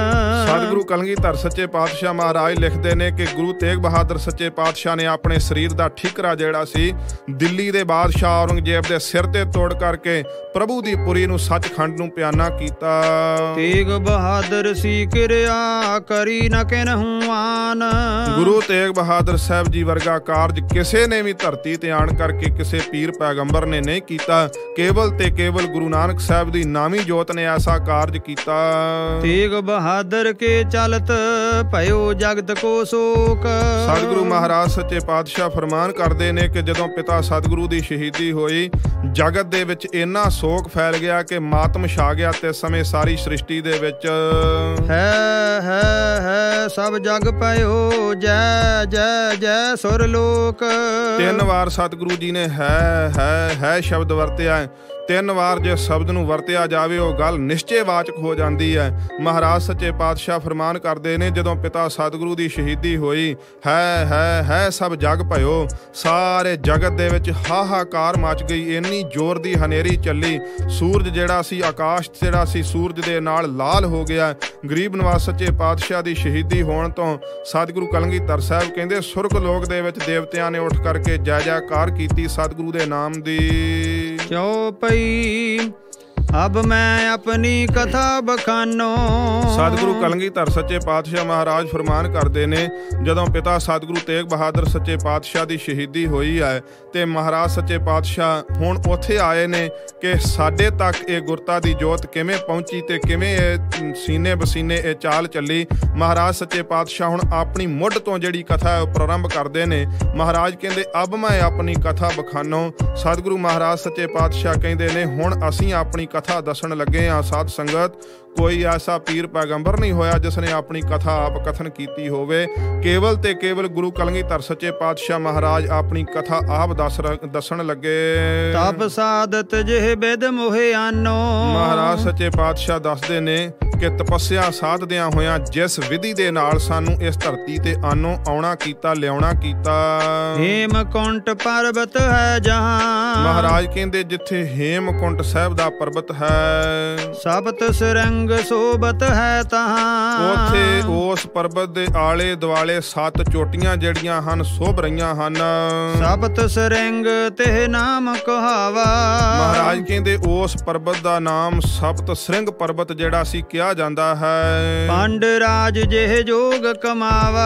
ਸਤਿਗੁਰੂ ਕਲਗੀਧਰ ਸੱਚੇ ਪਾਤਸ਼ਾਹ ਮਹਾਰਾਜ ਲਿਖਦੇ ਨੇ ਕਿ ਗੁਰੂ ਤੇਗ ਬਹਾਦਰ ਸੱਚੇ ਪਾਤਸ਼ਾਹ ਨੇ ਆਪਣੇ ਸਰੀਰ ਦਾ ਠੀਕਰਾ ਜਿਹੜਾ ਸੀ ਦਿੱਲੀ ਦੇ ਬਾਦਸ਼ਾਹ ਔਰੰਗਜ਼ੇਬ ਦੇ ਸਿਰ ਤੇ ਤੋੜ ਕਰਕੇ ਪ੍ਰਭੂ ਦੀ ਪੁਰੀ ਨੂੰ, ਸੱਚਖੰਡ ਨੂੰ ਪਿਆਨਾ ਕੀਤਾ। ਤੇਗ ਬਹਾਦਰ ਸੀ ਕਿਰਿਆ ਕਰੀ ਨ ਕਿਨਹੁ ਆਨ। ਗੁਰੂ ਤੇਗ ਬਹਾਦਰ ਸਾਹਿਬ ਜੀ ਵਰਗਾ ਕਾਰਜ ਕਿਸੇ ਨੇ ਵੀ ਧਰਤੀ ਤੇ ਆਣ ਕਰਕੇ ਕਿਸੇ ਪੀਰ ਪੈਗੰਬਰ ਨੇ ਨਹੀਂ ਕੀਤਾ। ਕੇਵਲ ਤੇ ਕੇਵਲ ਗੁਰੂ ਨਾਨਕ ਸਾਹਿਬ ਦੀ ਨਾਮੀ ਜੋਤ ਨੇ ਐਸਾ ਕਾਰਜ ਕੀਤਾ। ਤੇਗ ਬਹਾਦਰ ਕੇ ਚਲਤ ਭਇਓ ਜਗਤ ਕੋ ਸੋਕ। ਸਤਿਗੁਰੂ ਮਹਾਰਾਜ ਸੱਚੇ ਪਾਤਸ਼ਾਹ ਫਰਮਾਨ ਕਰਦੇ ਨੇ ਕਿ ਜਦੋਂ ਪਿਤਾ ਸਤਿਗੁਰੂ ਦੀ ਸ਼ਹੀਦੀ ਹੋਈ, ਜਗਤ ਦੇ ਵਿੱਚ ਇੰਨਾ ਸੋਕ ਫੈਲ ਗਿਆ ਕਿ ਮਾਤਮ ਛਾ ਗਿਆ। ਤੇ ਸਮੇਂ ਸਾਰੀ ਸ੍ਰਿਸ਼ਟੀ ਦੇ ਵਿੱਚ ਹੈ ਸਭ ਜਗ ਪਇਓ ਜੈ ਜੈ ਜੈ ਸੁਰ ਲੋਕ। 3 ਵਾਰ ਸਤਿਗੁਰੂ ਜੀ ਨੇ ਹੈ ਸ਼ਬਦ ਵਰਤਿਆ। 3 ਵਾਰ ਜੇ ਸ਼ਬਦ ਨੂੰ ਵਰਤਿਆ ਜਾਵੇ ਉਹ ਗੱਲ ਨਿਸ਼ਚੈ ਵਾਚਕ ਹੋ ਜਾਂਦੀ ਹੈ। ਮਹਾਰਾਜ ਸੱਚੇ ਪਾਤਸ਼ਾਹ ਫਰਮਾਨ ਕਰਦੇ ਨੇ ਜਦੋਂ ਪਿਤਾ ਸਤਿਗੁਰੂ ਦੀ ਸ਼ਹੀਦੀ ਹੋਈ, ਹੈ ਸਭ ਜਗ ਭਇਓ, ਸਾਰੇ ਜਗਤ ਦੇ ਵਿੱਚ ਹਾਹਾਕਾਰ ਮਚ ਗਈ। ਇੰਨੀ ਜ਼ੋਰ ਦੀ ਹਨੇਰੀ ਚੱਲੀ, ਸੂਰਜ ਜਿਹੜਾ ਸੀ, ਆਕਾਸ਼ ਜਿਹੜਾ ਸੀ ਸੂਰਜ ਦੇ ਨਾਲ ਲਾਲ ਹੋ ਗਿਆ। ਗਰੀਬ ਨਵਾਜ਼ ਸੱਚੇ ਪਾਤਸ਼ਾਹ ਦੀ ਸ਼ਹੀਦੀ ਹੋਣ ਤੋਂ ਸਤਿਗੁਰੂ ਕਲਗੀਧਰ ਸਾਹਿਬ ਕਹਿੰਦੇ ਸੁਰਗ ਲੋਕ ਦੇ ਵਿੱਚ ਦੇਵਤਿਆਂ ਨੇ ਉੱਠ ਕਰਕੇ ਜੈ ਜੈਕਾਰ ਕੀਤੀ ਸਤਿਗੁਰੂ ਦੇ ਨਾਮ ਦੀ। ਚੌਪਈ ਅਬ ਮੈਂ ਆਪਣੀ ਕਥਾ ਬਖਾਨੋ। ਸਤਿਗੁਰੂ ਕਲਗੀਧਰ ਸੱਚੇ ਪਾਤਸ਼ਾਹ ਮਹਾਰਾਜ ਫਰਮਾਨ ਕਰਦੇ ਨੇ ਜਦੋਂ ਪਿਤਾ ਸਤਿਗੁਰੂ ਤੇਗ ਬਹਾਦਰ ਸੱਚੇ ਪਾਤਸ਼ਾਹ ਦੀ ਸ਼ਹੀਦੀ ਹੋਈ ਹੈ ਤੇ ਮਹਾਰਾਜ ਸੱਚੇ ਪਾਤਸ਼ਾਹ ਹੁਣ ਉੱਥੇ ਆਏ ਨੇ ਕਿ ਸਾਡੇ ਤੱਕ ਇਹ ਗੁਰਤਾ ਦੀ ਜੋਤ ਕਿਵੇਂ ਪਹੁੰਚੀ ਤੇ ਕਿਵੇਂ ਇਹ ਸੀਨੇ ਬਸੀਨੇ ਇਹ ਚਾਲ ਚੱਲੀ। ਮਹਾਰਾਜ ਸੱਚੇ ਪਾਤਸ਼ਾਹ ਹੁਣ ਆਪਣੀ ਮੁੱਢ ਤੋਂ ਜਿਹੜੀ ਕਥਾ ਉਹ ਪ੍ਰਾਰੰਭ ਕਰਦੇ ਨੇ। ਮਹਾਰਾਜ ਕਹਿੰਦੇ ਅਬ ਮੈਂ ਆਪਣੀ ਕਥਾ ਬਖਾਨੋ। ਸਤਿਗੁਰੂ ਮਹਾਰਾਜ ਸੱਚੇ ਪਾਤਸ਼ਾਹ ਕਹਿੰਦੇ ਨੇ ਹੁਣ ਅਸੀਂ ਆਪਣੀ ਕਥਾ ਦੱਸਣ ਲੱਗੇ ਹਾਂ। ਸਾਧ ਸੰਗਤ ਕੋਈ ਐਸਾ ਪੀਰ ਪੈਗੰਬਰ ਨਹੀਂ ਹੋਇਆ ਜਿਸ ਨੇ ਆਪਣੀ ਕਥਾ ਆਪ ਕਥਨ ਕੀਤੀ ਹੋਵੇ। ਕੇਵਲ ਤੇ ਕੇਵਲ ਗੁਰੂ ਕਲਗੀਧਰ ਸੱਚੇ ਪਾਤਸ਼ਾਹ ਮਹਾਰਾਜ ਆਪਣੀ ਕਥਾ ਆਪ ਦੱਸਣ ਲੱਗੇ। ਤਪ ਸਾਧਤ ਜਿਹ ਬਿਦ ਮੋਹਿ ਆਨੋ। ਮਹਾਰਾਜ ਸੱਚੇ ਪਾਤਸ਼ਾਹ ਦੱਸਦੇ ਨੇ ਕਿ ਤਪੱਸਿਆ ਸਾਧਦਿਆਂ ਹੋਇਆਂ ਜਿਸ ਵਿਧੀ ਦੇ ਨਾਲ ਸਾਨੂੰ ਇਸ ਧਰਤੀ ਤੇ ਆਨੋਂ ਆਉਣਾ ਕੀਤਾ, ਲਿਆਉਣਾ ਕੀਤਾ। ਹੇਮਕੁੰਟ ਪਰਬਤ ਹੈ ਜਹਾਂ। ਮਹਾਰਾਜ ਕਹਿੰਦੇ ਜਿੱਥੇ ਹੇਮਕੁੰਟ ਸਾਹਿਬ ਦਾ ਪਰਬਤ ਹੈ, ਸਬਤ ਸਰੰਗ ਸੋਬਤ ਹੈ ਤਹਾਂ। ਉੱਥੇ ਉਸ ਪਰਬਤ ਦੇ ਆਲੇ ਦੁਆਲੇ 7 ਚੋਟੀਆਂ ਜਿਹੜੀਆਂ ਹਨ ਸੋਭ ਰਹੀਆਂ ਹਨ। ਸਬਤ ਸਰੰਗ ਤੇ ਨਾਮ ਕਹਾਵਾ। ਮਹਾਰਾਜ ਕਹਿੰਦੇ ਉਸ ਪਰਬਤ ਦਾ ਨਾਮ ਸਬਤ ਸ੍ਰਿੰਗ ਪਰਬਤ ਜਿਹੜਾ ਸੀ ਕਿਹਾ ਜਾਂਦਾ ਹੈ। ਪੰਡ ਰਾਜ ਜਿਹ ਜੋਗ ਕਮਾਵਾ।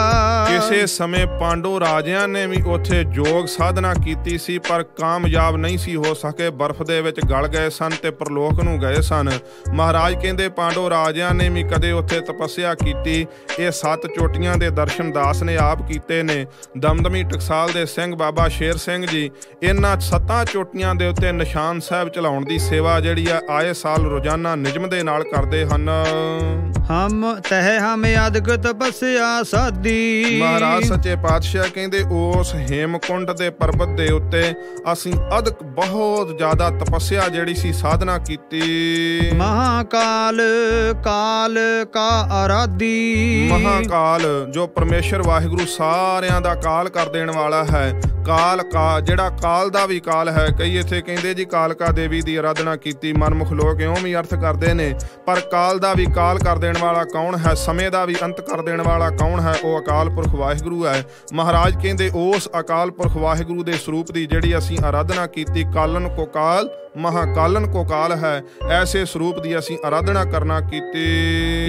ਕਿਸੇ ਸਮੇਂ ਪਾਂਡੂ ਰਾਜਿਆਂ ਨੇ ਵੀ ਉੱਥੇ ਯੋਗ ਸਾਧਨਾ ਕੀਤੀ ਸੀ ਪਰ ਕਾਮਯਾਬ ਨਹੀਂ ਸੀ ਹੋ ਸਕੇ। ਬਰਫ਼ ਦੇ ਵਿੱਚ ਗਲ ਗਏ ਸਨ ਤੇ ਪ੍ਰਲੋਕ ਨੂੰ ਗਏ ਸਨ। ਮਹਾਰਾਜ ਕਹਿੰਦੇ ਪਾਂਡੂ ਰਾਜਿਆਂ ਨੇ ਵੀ ਕਦੇ ਉੱਥੇ ਤਪੱਸਿਆ ਕੀਤੀ। ਇਹ 7 ਚੋਟੀਆਂ ਦੇ ਦਰਸ਼ਨ ਦਾਸ ਨੇ ਆਪ ਕੀਤੇ ਨੇ। ਦਮਦਮੀ ਟਕਸਾਲ ਦੇ ਸਿੰਘ ਬਾਬਾ ਸ਼ੇਰ ਸਿੰਘ ਜੀ ਇਹਨਾਂ 7 ਚੋਟੀਆਂ ਦੇ ਉੱਤੇ ਨਿਸ਼ਾਨ ਸਾਹਿਬ ਚਲਾਉਣ ਦੀ ਸੇਵਾ ਜਿਹੜੀ ਆ ਆਏ ਸਾਲ ਰੋਜ਼ਾਨਾ ਨਿਯਮ ਦੇ ਨਾਲ ਕਰਦੇ ਹਨ। ਹਮ ਅਦਕ ਤਪੱਸਿਆ ਸਾਧੀ। ਮਹਾਰਾਜ ਸੱਚੇ ਪਾਤਸ਼ਾਹ ਕਹਿੰਦੇ ਉਸ ਹੇਮਕੁੰਟ ਦੇ ਪਰਬਤ ਦੇ ਉੱਤੇ ਅਸੀਂ ਅਦਕ ਬਹੁਤ ਜ਼ਿਆਦਾ ਤਪੱਸਿਆ ਜਿਹੜੀ ਸੀ ਸਾਧਨਾ ਕੀਤੀ। ਮਹਾਕਾਲ ਕਾਲ ਕਾ ਆਰਾਧੀ। ਮਹਾਕਾਲ ਜੋ ਪਰਮੇਸ਼ਰ ਵਾਹਿਗੁਰੂ ਸਾਰਿਆਂ ਦਾ ਕਾਲ ਕਰ ਦੇਣ ਵਾਲਾ ਹੈ। ਕਾਲ ਜਿਹੜਾ ਕਾਲ ਦਾ ਵੀ ਕਾਲ ਹੈ। ਕਈ ਇੱਥੇ ਕਹਿੰਦੇ ਜੀ ਕਾਲਕਾ ਦੇਵੀ ਦੀ ਆਰਾਧਨਾ ਕੀਤੀ। ਮਨਮੁਖ ਲੋਕ ਇਉਂ ਵੀ ਅਰਥ ਕਰਦੇ ਨੇ ਪਰ ਕਾਲ ਦਾ ਵੀ ਕਾਲ ਕਰ ਦੇਣ ਵਾਲਾ ਕੌਣ ਹੈ? ਸਮੇਂ ਦਾ ਵੀ ਅੰਤ ਕਰ ਦੇਣ ਵਾਲਾ ਕੌਣ ਹੈ? ਉਹ ਅਕਾਲ ਪੁਰਖ ਵਾਹਿਗੁਰੂ ਹੈ। ਮਹਾਰਾਜ ਕਹਿੰਦੇ ਉਸ ਅਕਾਲ ਪੁਰਖ ਵਾਹਿਗੁਰੂ ਦੇ ਸਰੂਪ ਦੀ ਜਿਹੜੀ ਅਸੀਂ ਆਰਾਧਨਾ ਕੀਤੀ, ਕਾਲਨ ਕੋ ਕਾਲ ਮਹਾਕਾਲਨ ਕੋ ਕਾਲ ਹੈ, ਐਸੇ ਸਰੂਪ ਦੀ ਅਸੀਂ ਆਰਾਧਨਾ ਕਰਨਾ ਕੀਤੀ।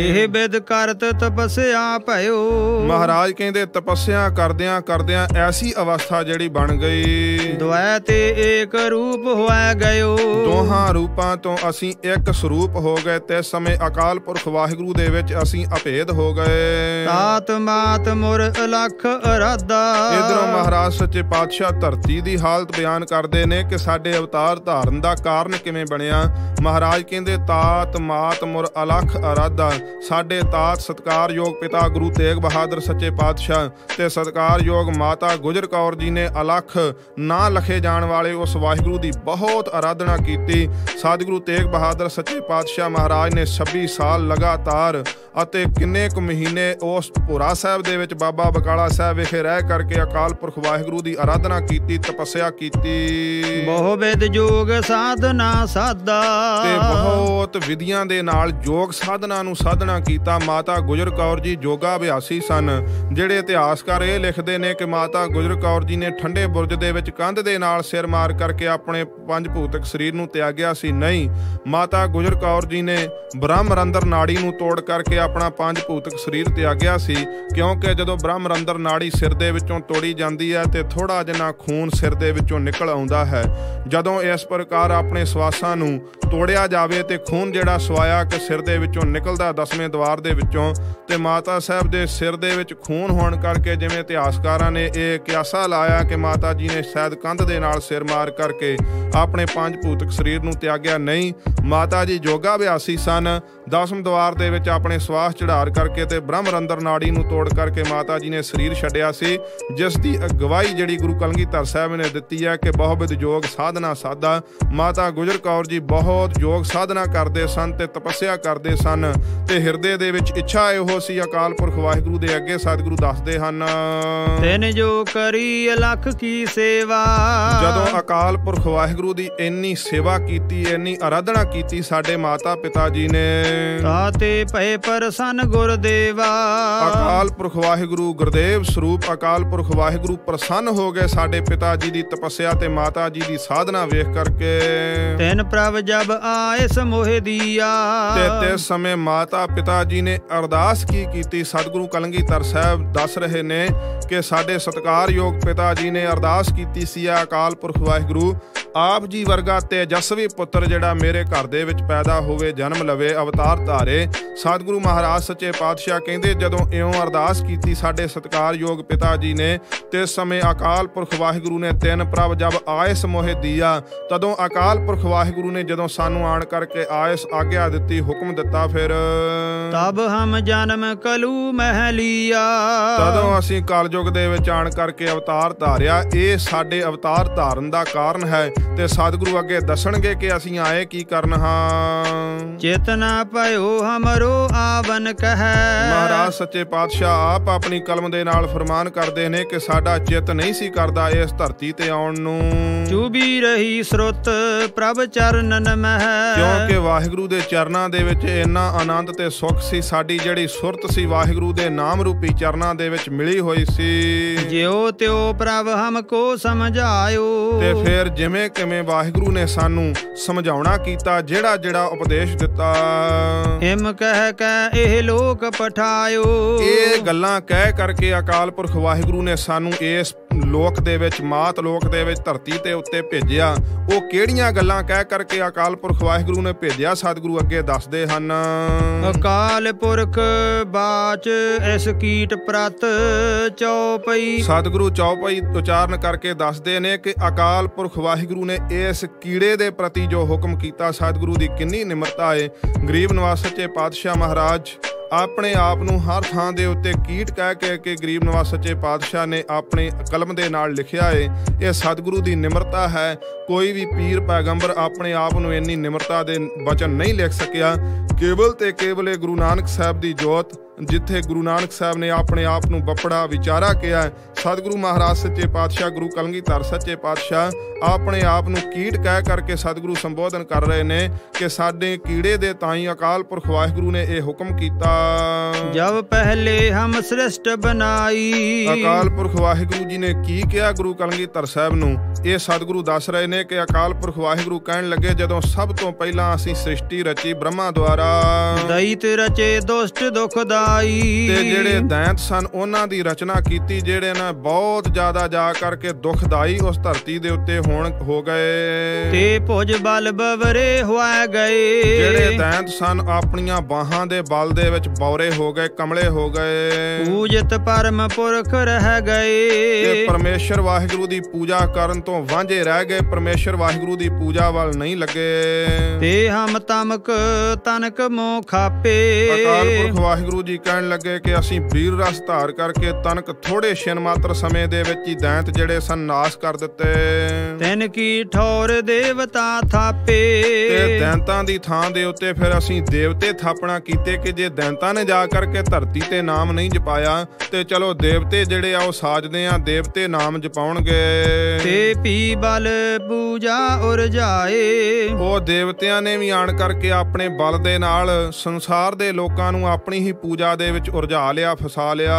ਇਹ ਬਿਦ ਕਰਤ ਤਪੱਸਿਆ ਭਇਓ। ਮਹਾਰਾਜ ਕਹਿੰਦੇ ਤਪੱਸਿਆ ਕਰਦਿਆਂ ਕਰਦਿਆਂ ਐਸੀ ਅਵਸਥਾ ਜਿਹੜੀ ਬਣ ਗਈ। ਦੁਐ ਤੇ ਏਕ ਰੂਪ ਹੋਇ ਗਇਓ। ਦੋਹਾਂ ਰੂਪਾਂ ਤੋਂ ਅਸੀਂ ਇੱਕ ਸਰੂਪ ਹੋ ਗਏ ਤੇ ਸਮੇਂ ਅਕਾਲ ਪੁਰਖ ਵਾਹਿਗੁਰੂ ਦੇ ਵਿੱਚ ਅਸੀਂ ਅਭੇਦ ਹੋ ਗਏ। ਤਾਤ ਮਾਤ ਮੁਰ ਅਲਖ ਅਰਾਧਾ। ਇਧਰੋਂ ਮਹਾਰਾਜ ਸੱਚੇ ਪਾਤਸ਼ਾਹ ਧਰਤੀ ਦੀ ਹਾਲਤ ਬਿਆਨ ਕਰਦੇ ਨੇ ਕਿ ਸਾਡੇ ਅਵਤਾਰ ਧਾਰਨ ਦਾ ਕਾਰਨ ਕਿਵੇਂ ਬਣਿਆ। ਮਹਾਰਾਜ ਕਹਿੰਦੇ ਤਾਤ ਮਾਤ ਮੁਰ ਅਲਖ ਅਰਾਧਾ। ਸਾਡੇ ਤਾਤ ਸਤਿਕਾਰਯੋਗ ਪਿਤਾ ਗੁਰੂ ਤੇਗ ਬਹਾਦਰ ਸੱਚੇ ਪਾਤਸ਼ਾਹ ਤੇ ਸਤਿਕਾਰਯੋਗ ਮਾਤਾ ਗੁਜਰ ਕੌਰ ਜੀ ਨੇ ਅਲਖ ਨਾ ਲਖੇ ਜਾਣ ਵਾਲੇ ਉਸ ਵਾਹਿਗੁਰੂ ਦੀ ਬਹੁਤ ਆਰਾਧਨਾ ਕੀਤੀ। ਸਤਿਗੁਰੂ ਤੇਗ ਬਹਾਦਰ ਸੱਚੇ ਪਾਤਸ਼ਾਹ ਮਹਾਰਾਜ ਨੇ 26 ਸਾਲ ਲਗਾਤਾਰ ਅਤੇ ਕਿੰਨੇ ਕੁ ਮਹੀਨੇ ਉਸ ਭੋਰਾ ਸਾਹਿਬ ਦੇ ਵਿੱਚ ਬਾਬਾ ਬਕਾਲਾ ਸਾਹਿਬ ਵਿਖੇ ਰਹਿ ਕਰਕੇ ਅਕਾਲ ਪੁਰਖ ਵਾਹਿਗੁਰੂ ਦੀ ਆਰਾਧਨਾ ਕੀਤੀ, ਤਪੱਸਿਆ ਕੀਤੀ। ਬਹੁ ਵਿਦ ਯੋਗ ਸਾਧਨਾ ਸਾਧਾ। ਤੇ ਬਹੁਤ ਵਿਧੀਆਂ ਦੇ ਨਾਲ ਯੋਗ ਸਾਧਨਾ ਨੂੰ ਸਾਧਨਾ ਕੀਤਾ। ਮਾਤਾ ਗੁਜਰ ਕੌਰ ਜੀ ਯੋਗਾ ਅਭਿਆਸੀ ਸਨ। ਜਿਹੜੇ ਇਤਿਹਾਸਕਾਰ ਇਹ ਲਿਖਦੇ ਨੇ ਕਿ ਮਾਤਾ ਗੁਜਰ ਕੌਰ ਜੀ ਨੇ ਠੰਡੇ ਬੁਰਜ ਦੇ ਵਿੱਚ ਕੰਧ ਦੇ ਨਾਲ ਸਿਰ ਮਾਰ ਕਰਕੇ ਆਪਣੇ 5 ਭੂਤਕ ਸਰੀਰ ਨੂੰ ਤਿਆਗਿਆ ਸੀ। ਨਹੀਂ, ਮਾਤਾ ਗੁਜਰ ਕੌਰ ਜੀ ਨੇ ਬ੍ਰਹਮਰੰਦਰ ਨਾੜੀ ਨੂੰ ਤੋੜ ਕਰਕੇ ਆਪਣਾ 5 ਭੂਤਕ ਸਰੀਰ ਤਿਆਗਿਆ ਸੀ। ਕਿਉਂਕਿ ਜਦੋਂ ਬ੍ਰਹਮਰੰਦਰ ਨਾੜੀ ਸਿਰ ਦੇ ਵਿੱਚੋਂ ਤੋੜੀ ਜਾਂਦੀ ਹੈ ਤੇ ਥੋੜਾ ਜਿਹਾ ਖੂਨ ਸਿਰ ਦੇ ਵਿੱਚੋਂ ਨਿਕਲ ਆਉਂਦਾ ਹੈ। ਜਦੋਂ ਇਸ ਪ੍ਰਕਾਰ ਆਪਣੇ ਸਵਾਸਾਂ ਨੂੰ ਤੋੜਿਆ ਜਾਵੇ ਤੇ ਖੂਨ ਜਿਹੜਾ ਸਵਾਇਆ ਕਿ ਸਿਰ ਦੇ ਵਿੱਚੋਂ ਨਿਕਲਦਾ 10ਵੇਂ ਦੁਆਰ ਦੇ ਵਿੱਚੋਂ, ਤੇ ਮਾਤਾ ਸਾਹਿਬ ਦੇ ਸਿਰ ਦੇ ਵਿੱਚ ਖੂਨ ਹੋਣ ਕਰਕੇ ਜਿਵੇਂ ਇਤਿਹਾਸਕਾਰਾਂ ਨੇ ਇਹ ਕਿਆਸਾ ਲਾਇਆ ਕਿ ਮਾਤਾ ਜੀ ਨੇ ਸ਼ਾਇਦ ਕੰਧ ਦੇ ਨਾਲ ਸਿਰ ਮਾਰ ਕਰਕੇ ਆਪਣੇ 5 ਭੂਤਕ ਸਰੀਰ ਨੂੰ ਤਿਆਗਿਆ। ਨਹੀਂ, ਮਾਤਾ ਜੀ ਯੋਗਾ ਅਭਿਆਸੀ ਸਨ। 10ਵੇਂ ਦੁਆਰ ਦੇ ਵਿੱਚ ਆਪਣੇ ਸਵਾਸ ਚੜਾਰ ਕਰਕੇ ਤੇ ਬ੍ਰਹਮਰੰਦਰ ਨਾੜੀ ਨੂੰ ਤੋੜ ਕਰਕੇ ਮਾਤਾ ਜੀ ਨੇ ਸਰੀਰ ਛੱਡਿਆ ਸੀ, ਜਿਸ ਦੀ ਅਗਵਾਈ ਜਿਹੜੀ ਗੁਰੂ ਕਲਗੀਧਰ ਸਾਹਿਬ ਨੇ ਦਿੱਤੀ ਹੈ ਕਿ ਬਹੁਵਿਧ ਯੋਗ ਸਾਧਨਾ ਸਾਧਾ। ਮਾਤਾ ਗੁਜਰ ਕੌਰ ਜੀ ਬਹੁਤ ਯੋਗ ਸਾਧਨਾ ਕਰਦੇ ਸਨ ਤੇ ਤਪੱਸਿਆ ਕਰਦੇ ਸਨ ਤੇ ਹਿਰਦੇ ਦੇ ਵਿੱਚ ਇੱਛਾ ਇਹੋ ਸੀ ਅਕਾਲ ਪੁਰਖ ਵਾਹਿਗੁਰੂ ਦੇ ਅੱਗੇ ਸਤਿਗੁਰੂ ਦੱਸਦੇ ਹਨ, ਤਿਨ ਜੋ ਕਰੀ ਅਲਖ ਕੀ ਸੇਵਾ। ਜਦੋਂ ਅਕਾਲ ਪੁਰਖ ਵਾਹਿਗੁਰੂ ਦੀ ਇੰਨੀ ਸੇਵਾ ਕੀਤੀ, ਇੰਨੀ ਆਰਾਧਨਾ ਕੀਤੀ ਸਾਡੇ ਮਾਤਾ ਪਿਤਾ ਜੀ ਨੇ, ਤਾਤੇ ਭਏ ਪ੍ਰਸੰਨ ਗੁਰਦੇਵਾ। ਅਕਾਲ ਪੁਰਖ ਵਾਹਿਗੁਰੂ ਗੁਰਦੇਵ ਸਰੂਪ ਅਕਾਲ ਪੁਰਖ ਵਾਹਿਗੁਰੂ ਪ੍ਰਸੰਨ ਹੋ ਗਏ ਸਾਡੇ ਪਿਤਾ ਜੀ ਦੀ ਤਪੱਸਿਆ ਤੇ ਮਾਤਾ ਜੀ ਦੀ ਸਾਧਨਾ ਵੇਖ ਕਰਕੇ। ਤਿਨ ਪ੍ਰਭ ਜਬ ਆਏ ਸਮੋਹਿ ਦੀਆ। ਤੇ ਸਮੇਂ ਮਾਤਾ ਪਿਤਾ ਜੀ ਨੇ ਅਰਦਾਸ ਕੀ ਕੀਤੀ? ਸਤਿਗੁਰੂ ਕਲਗੀਧਰ ਸਾਹਿਬ ਦੱਸ ਰਹੇ ਨੇ ਕਿ ਸਾਡੇ ਸਤਿਕਾਰਯੋਗ ਪਿਤਾ ਜੀ ਨੇ ਅਰਦਾਸ ਕੀਤੀ ਸੀ, ਅਕਾਲ ਪੁਰਖ ਵਾਹਿਗੁਰੂ ਆਪ ਜੀ ਵਰਗਾ ਤੇਜਸਵੀ ਪੁੱਤਰ ਜਿਹੜਾ ਮੇਰੇ ਘਰ ਦੇ ਵਿੱਚ ਪੈਦਾ ਹੋਵੇ, ਜਨਮ ਲਵੇ, ਅਵਤਾਰ ਧਾਰੇ। ਸਤਿਗੁਰੂ ਮਹਾਰਾਜ ਸੱਚੇ ਪਾਤਸ਼ਾਹ ਕਹਿੰਦੇ ਜਦੋਂ ਇਉਂ ਅਰਦਾਸ ਕੀਤੀ ਸਾਡੇ ਸਤਿਕਾਰਯੋਗ ਪਿਤਾ ਜੀ ਨੇ, ਤੇ ਇਸ ਸਮੇਂ ਅਕਾਲ ਪੁਰਖ ਵਾਹਿਗੁਰੂ ਨੇ ਤਿੰਨ ਪ੍ਰਭ ਜਬ ਆਇਸ ਮੋਹਿ ਦੀਆ, ਤਦੋਂ ਅਕਾਲ ਪੁਰਖ ਵਾਹਿਗੁਰੂ ਨੇ ਜਦੋਂ ਸਾਨੂੰ ਆਣ ਕਰਕੇ ਆਇਸ ਆਗਿਆ ਦਿੱਤੀ, ਹੁਕਮ ਦਿੱਤਾ, ਫਿਰ ਤਬ ਹਮ ਜਨਮ ਕਲੂ ਮਹਿ ਲੀਆ, ਤਦੋਂ ਅਸੀਂ ਕਲਯੁਗ ਦੇ ਵਿੱਚ ਆਣ ਕਰਕੇ ਅਵਤਾਰ ਧਾਰਿਆ। ਇਹ ਸਾਡੇ ਅਵਤਾਰ ਧਾਰਨ ਦਾ ਕਾਰਨ ਹੈ। ਤੇ ਸਤਿਗੁਰੂ ਅੱਗੇ ਦੱਸਣਗੇ ਕਿ ਅਸੀਂ ਆਏ ਕੀ ਕਰਨ ਹਾਂ। ਚੇਤਨਾ ਭਇਓ ਹਮਰੋ ਆਵਨ ਕਹੈ, ਮਹਾਰਾਜ ਸੱਚੇ ਪਾਤਸ਼ਾਹ ਆਪ ਆਪਣੀ ਕਲਮ ਦੇ ਨਾਲ ਫਰਮਾਨ ਕਰਦੇ ਨੇ ਕਿ ਸਾਡਾ ਚਿੱਤ ਨਹੀਂ ਸੀ ਕਰਦਾ ਇਸ ਧਰਤੀ ਤੇ ਆਉਣ ਨੂੰ। ਚੁਬੀ ਰਹੀ ਸਰੁੱਤ ਪ੍ਰਭ ਚਰਨਨ ਮਹਿ, ਕਿਉਂਕਿ ਵਾਹਿਗੁਰੂ ਦੇ ਚਰਨਾਂ ਦੇ ਵਿੱਚ ਇੰਨਾ ਆਨੰਦ ਤੇ ਸੁੱਖ ਸੀ। ਸਾਡੀ ਜਿਹੜੀ ਸੁਰਤ ਸੀ ਵਾਹਿਗੁਰੂ ਦੇ ਨਾਮ ਰੂਪੀ ਚਰਨਾਂ ਦੇ ਵਿੱਚ ਮਿਲੀ ਹੋਈ ਸੀ। ਜਿਉ ਤਿਉ ਪ੍ਰਭ ਹਮਕੋ ਸਮਝਾਇਓ, ਤੇ ਫਿਰ ਜਿਵੇਂ ਕਿਵੇਂ ਵਾਹਿਗੁਰੂ ਨੇ ਸਾਨੂੰ ਸਮਝਾਉਣਾ ਕੀਤਾ, ਜਿਹੜਾ ਜਿਹੜਾ ਉਪਦੇਸ਼ ਦਿੱਤਾ। ਹਿਮ ਕਹਿ ਕੈ ਇਹ ਲੋਕ ਪਠਾਇਓ, ਇਹ ਗੱਲਾਂ ਕਹਿ ਕਰਕੇ ਅਕਾਲ ਪੁਰਖ ਵਾਹਿਗੁਰੂ ਨੇ ਸਾਨੂੰ ਇਸ ਲੋਕ ਦੇ ਵਿੱਚ, ਮਾਤ ਲੋਕ ਦੇ ਵਿੱਚ, ਧਰਤੀ ਤੇ ਉੱਤੇ ਭੇਜਿਆ। ਉਹ ਕਿਹੜੀਆਂ ਗੱਲਾਂ ਕਹਿ ਕਰਕੇ ਅਕਾਲ ਪੁਰਖ ਵਾਹਿਗੁਰੂ ਨੇ ਭੇਜਿਆ, ਸਤਿਗੁਰੂ ਅੱਗੇ ਦੱਸਦੇ ਹਨ। ਅਕਾਲ ਪੁਰਖ ਬਾਚ ਇਸ ਕੀਟ ਪ੍ਰਤ ਚੌਪਈ, ਸਤਿਗੁਰੂ ਚੌਪਈ ਉਚਾਰਨ ਕਰਕੇ ਦੱਸਦੇ ਨੇ ਕਿ ਅਕਾਲ ਪੁਰਖ ਵਾਹਿਗੁਰੂ ਨੇ ਇਸ ਕੀੜੇ ਦੇ ਪ੍ਰਤੀ ਜੋ ਹੁਕਮ ਕੀਤਾ, ਸਤਿਗੁਰੂ ਦੀ ਕਿੰਨੀ ਨਿਮਰਤਾ ਹੈ। ਗਰੀਬ ਨਿਵਾਸ ਸੱਚੇ ਪਾਤਸ਼ਾਹ ਮਹਾਰਾਜ ਆਪਣੇ ਆਪ ਨੂੰ ਹਰ ਥਾਂ ਦੇ ਉੱਤੇ ਕੀਟ ਕਹਿ ਕੇ ਗਰੀਬ ਨਿਵਾਸ ਸੱਚੇ ਪਾਤਸ਼ਾਹ ਨੇ ਆਪਣੀ ਕਲਮ ਦੇ ਨਾਲ ਲਿਖਿਆ ਏ। ਇਹ ਸਤਿਗੁਰੂ ਦੀ ਨਿਮਰਤਾ ਹੈ। ਕੋਈ ਵੀ ਪੀਰ ਪੈਗੰਬਰ ਆਪਣੇ ਆਪ ਨੂੰ ਇੰਨੀ ਨਿਮਰਤਾ ਦੇ ਵਚਨ ਨਹੀਂ ਲਿਖ ਸਕਿਆ। ਕੇਵਲ ਤੇ ਕੇਵਲ ਇਹ ਗੁਰੂ ਨਾਨਕ ਸਾਹਿਬ ਦੀ ਜੋਤ, ਜਿੱਥੇ ਗੁਰੂ ਨਾਨਕ ਸਾਹਿਬ ਨੇ ਆਪਣੇ ਆਪ ਨੂੰ ਬੱਪੜਾ ਵਿਚਾਰਾ ਕਿਹਾ। ਸਤਿਗੁਰੂ ਮਹਾਰਾਜ ਸੱਚੇ ਪਾਤਸ਼ਾਹ, ਗੁਰੂ ਕਲਗੀਧਰ ਸੱਚੇ ਪਾਤਸ਼ਾਹ ਆਪਣੇ ਆਪ ਨੂੰ ਕੀਟ ਕਹਿ ਕਰਕੇ ਸਤਿਗੁਰੂ ਸੰਬੋਧਨ ਕਰ ਰਹੇ ਨੇ ਕਿ ਸਾਡੇ ਕੀੜੇ ਦੇ ਤਾਈ ਅਕਾਲ ਪੁਰਖ ਵਾਹਿਗੁਰੂ ਨੇ ਇਹ ਹੁਕਮ ਕੀਤਾ। ਜਬ ਪਹਿਲੇ ਹਮ ਸ੍ਰਿਸ਼ਟ ਬਨਾਈ, ਅਕਾਲ ਪੁਰਖ ਵਾਹਿਗੁਰੂ ਜੀ ਨੇ ਕੀ ਕਿਹਾ ਗੁਰੂ ਕਲਗੀਧਰ ਸਾਹਿਬ ਨੂੰ? ਇਹ ਸਤਿਗੁਰੂ ਦੱਸ ਰਹੇ ਨੇ ਕਿ ਅਕਾਲ ਪੁਰਖ ਵਾਹਿਗੁਰੂ ਕਹਿਣ ਲੱਗੇ, ਜਦੋਂ ਸਭ ਤੋਂ ਪਹਿਲਾਂ ਅਸੀਂ ਸ੍ਰਿਸ਼ਟੀ ਰਚੀ ਬ੍ਰਹਮਾ ਦੁਆਰਾ, ਦੈਤ ਰਚੇ ਦੁਸ਼ਟ ਦੁਖਦਾਈ, ਤੇ ਜਿਹੜੇ ਦੈਂਤ ਸਨ ਉਹਨਾਂ ਦੀ ਰਚਨਾ ਕੀਤੀ, ਜਿਹੜੇ ਨੇ ਬਹੁਤ ਜ਼ਿਆਦਾ ਜਾ ਕਰਕੇ ਦੁਖਦਾਈ ਉਸ ਧਰਤੀ ਦੇ ਉੱਤੇ ਹੋ ਗਏ। ਤੇ ਭੁਜ ਬਲ ਬਵਰੇ ਹੋਇ ਗਏ, ਜਿਹੜੇ ਦੈਂਤ ਸਨ ਆਪਣੀਆਂ ਬਾਹਾਂ ਦੇ ਬਲ ਦੇ ਵਿੱਚ ਬੌਰੇ ਹੋ ਗਏ, ਕਮਲੇ ਹੋ ਗਏ। ਪੂਜਿਤ ਪਰਮ ਪੁਰਖ ਰਹਿ ਗਏ, ਤੇ ਪਰਮੇਸ਼ਰ ਵਾਹਿਗੁਰੂ ਦੀ ਪੂਜਾ ਕਰਨ ਤੋਂ ਵਾਂਝੇ ਰਹਿ ਗਏ, ਪਰਮੇਸ਼ਰ ਵਾਹਿਗੁਰੂ ਦੀ ਪੂਜਾ ਵੱਲ ਨਹੀਂ ਲੱਗੇ। ਤੇ ਹਮ ਤਮਕ ਤਨਕ ਮੋਹ ਖਾਪੇ, ਅਕਾਲ ਪੁਰਖ ਵਾਹਿਗੁਰੂ ਜੀ ਕਹਿਣ ਲੱਗੇ ਕਿ ਅਸੀਂ ਵੀਰ ਰਸ ਧਾਰ ਕਰਕੇ ਤਨਕ ਥੋੜੇ ਛਿਨ ਮਾਤਰ ਸਮੇਂ ਦੇ ਵਿੱਚ ਹੀ ਦੈਂਤ ਜਿਹੜੇ ਸਨ ਨਾਸ਼ ਕਰ ਦਿੱਤੇ। ਤਿਨ ਕੀ ਠੌਰ ਦੇਵਤਾ ਥਾਪੇ, ਤੇ ਦੈਂਤਾਂ ਦੀ ਥਾਂ ਦੇ ਉੱਤੇ ਫਿਰ ਅਸੀਂ ਦੇਵਤੇ ਥਾਪਣਾ ਕੀਤੇ ਕਿ ਜੇ ਦੈਂਤਾਂ ਨੇ ਜਾ ਕਰਕੇ ਧਰਤੀ ਤੇ ਨਾਮ ਨਹੀਂ ਜਪਾਇਆ ਤੇ ਚਲੋ ਦੇਵਤੇ ਜਿਹੜੇ ਆ ਉਹ ਸਾਜਦੇ ਆ, ਦੇਵਤੇ ਨਾਮ ਜਪਾਉਣਗੇ। ਤੇ ਪੀ ਬਲ ਪੂਜਾ ਉਰਜਾਏ, ਉਹ ਦੇਵਤਿਆਂ ਨੇ ਵੀ ਆਣ ਕਰਕੇ ਆਪਣੇ ਬਲ ਦੇ ਨਾਲ ਸੰਸਾਰ ਦੇ ਲੋਕਾਂ ਨੂੰ ਆਪਣੀ ਹੀ ਪੂਜਾ ਦੇ ਵਿੱਚ ਉਰਜਾ ਲਿਆ, ਫਸਾ ਲਿਆ।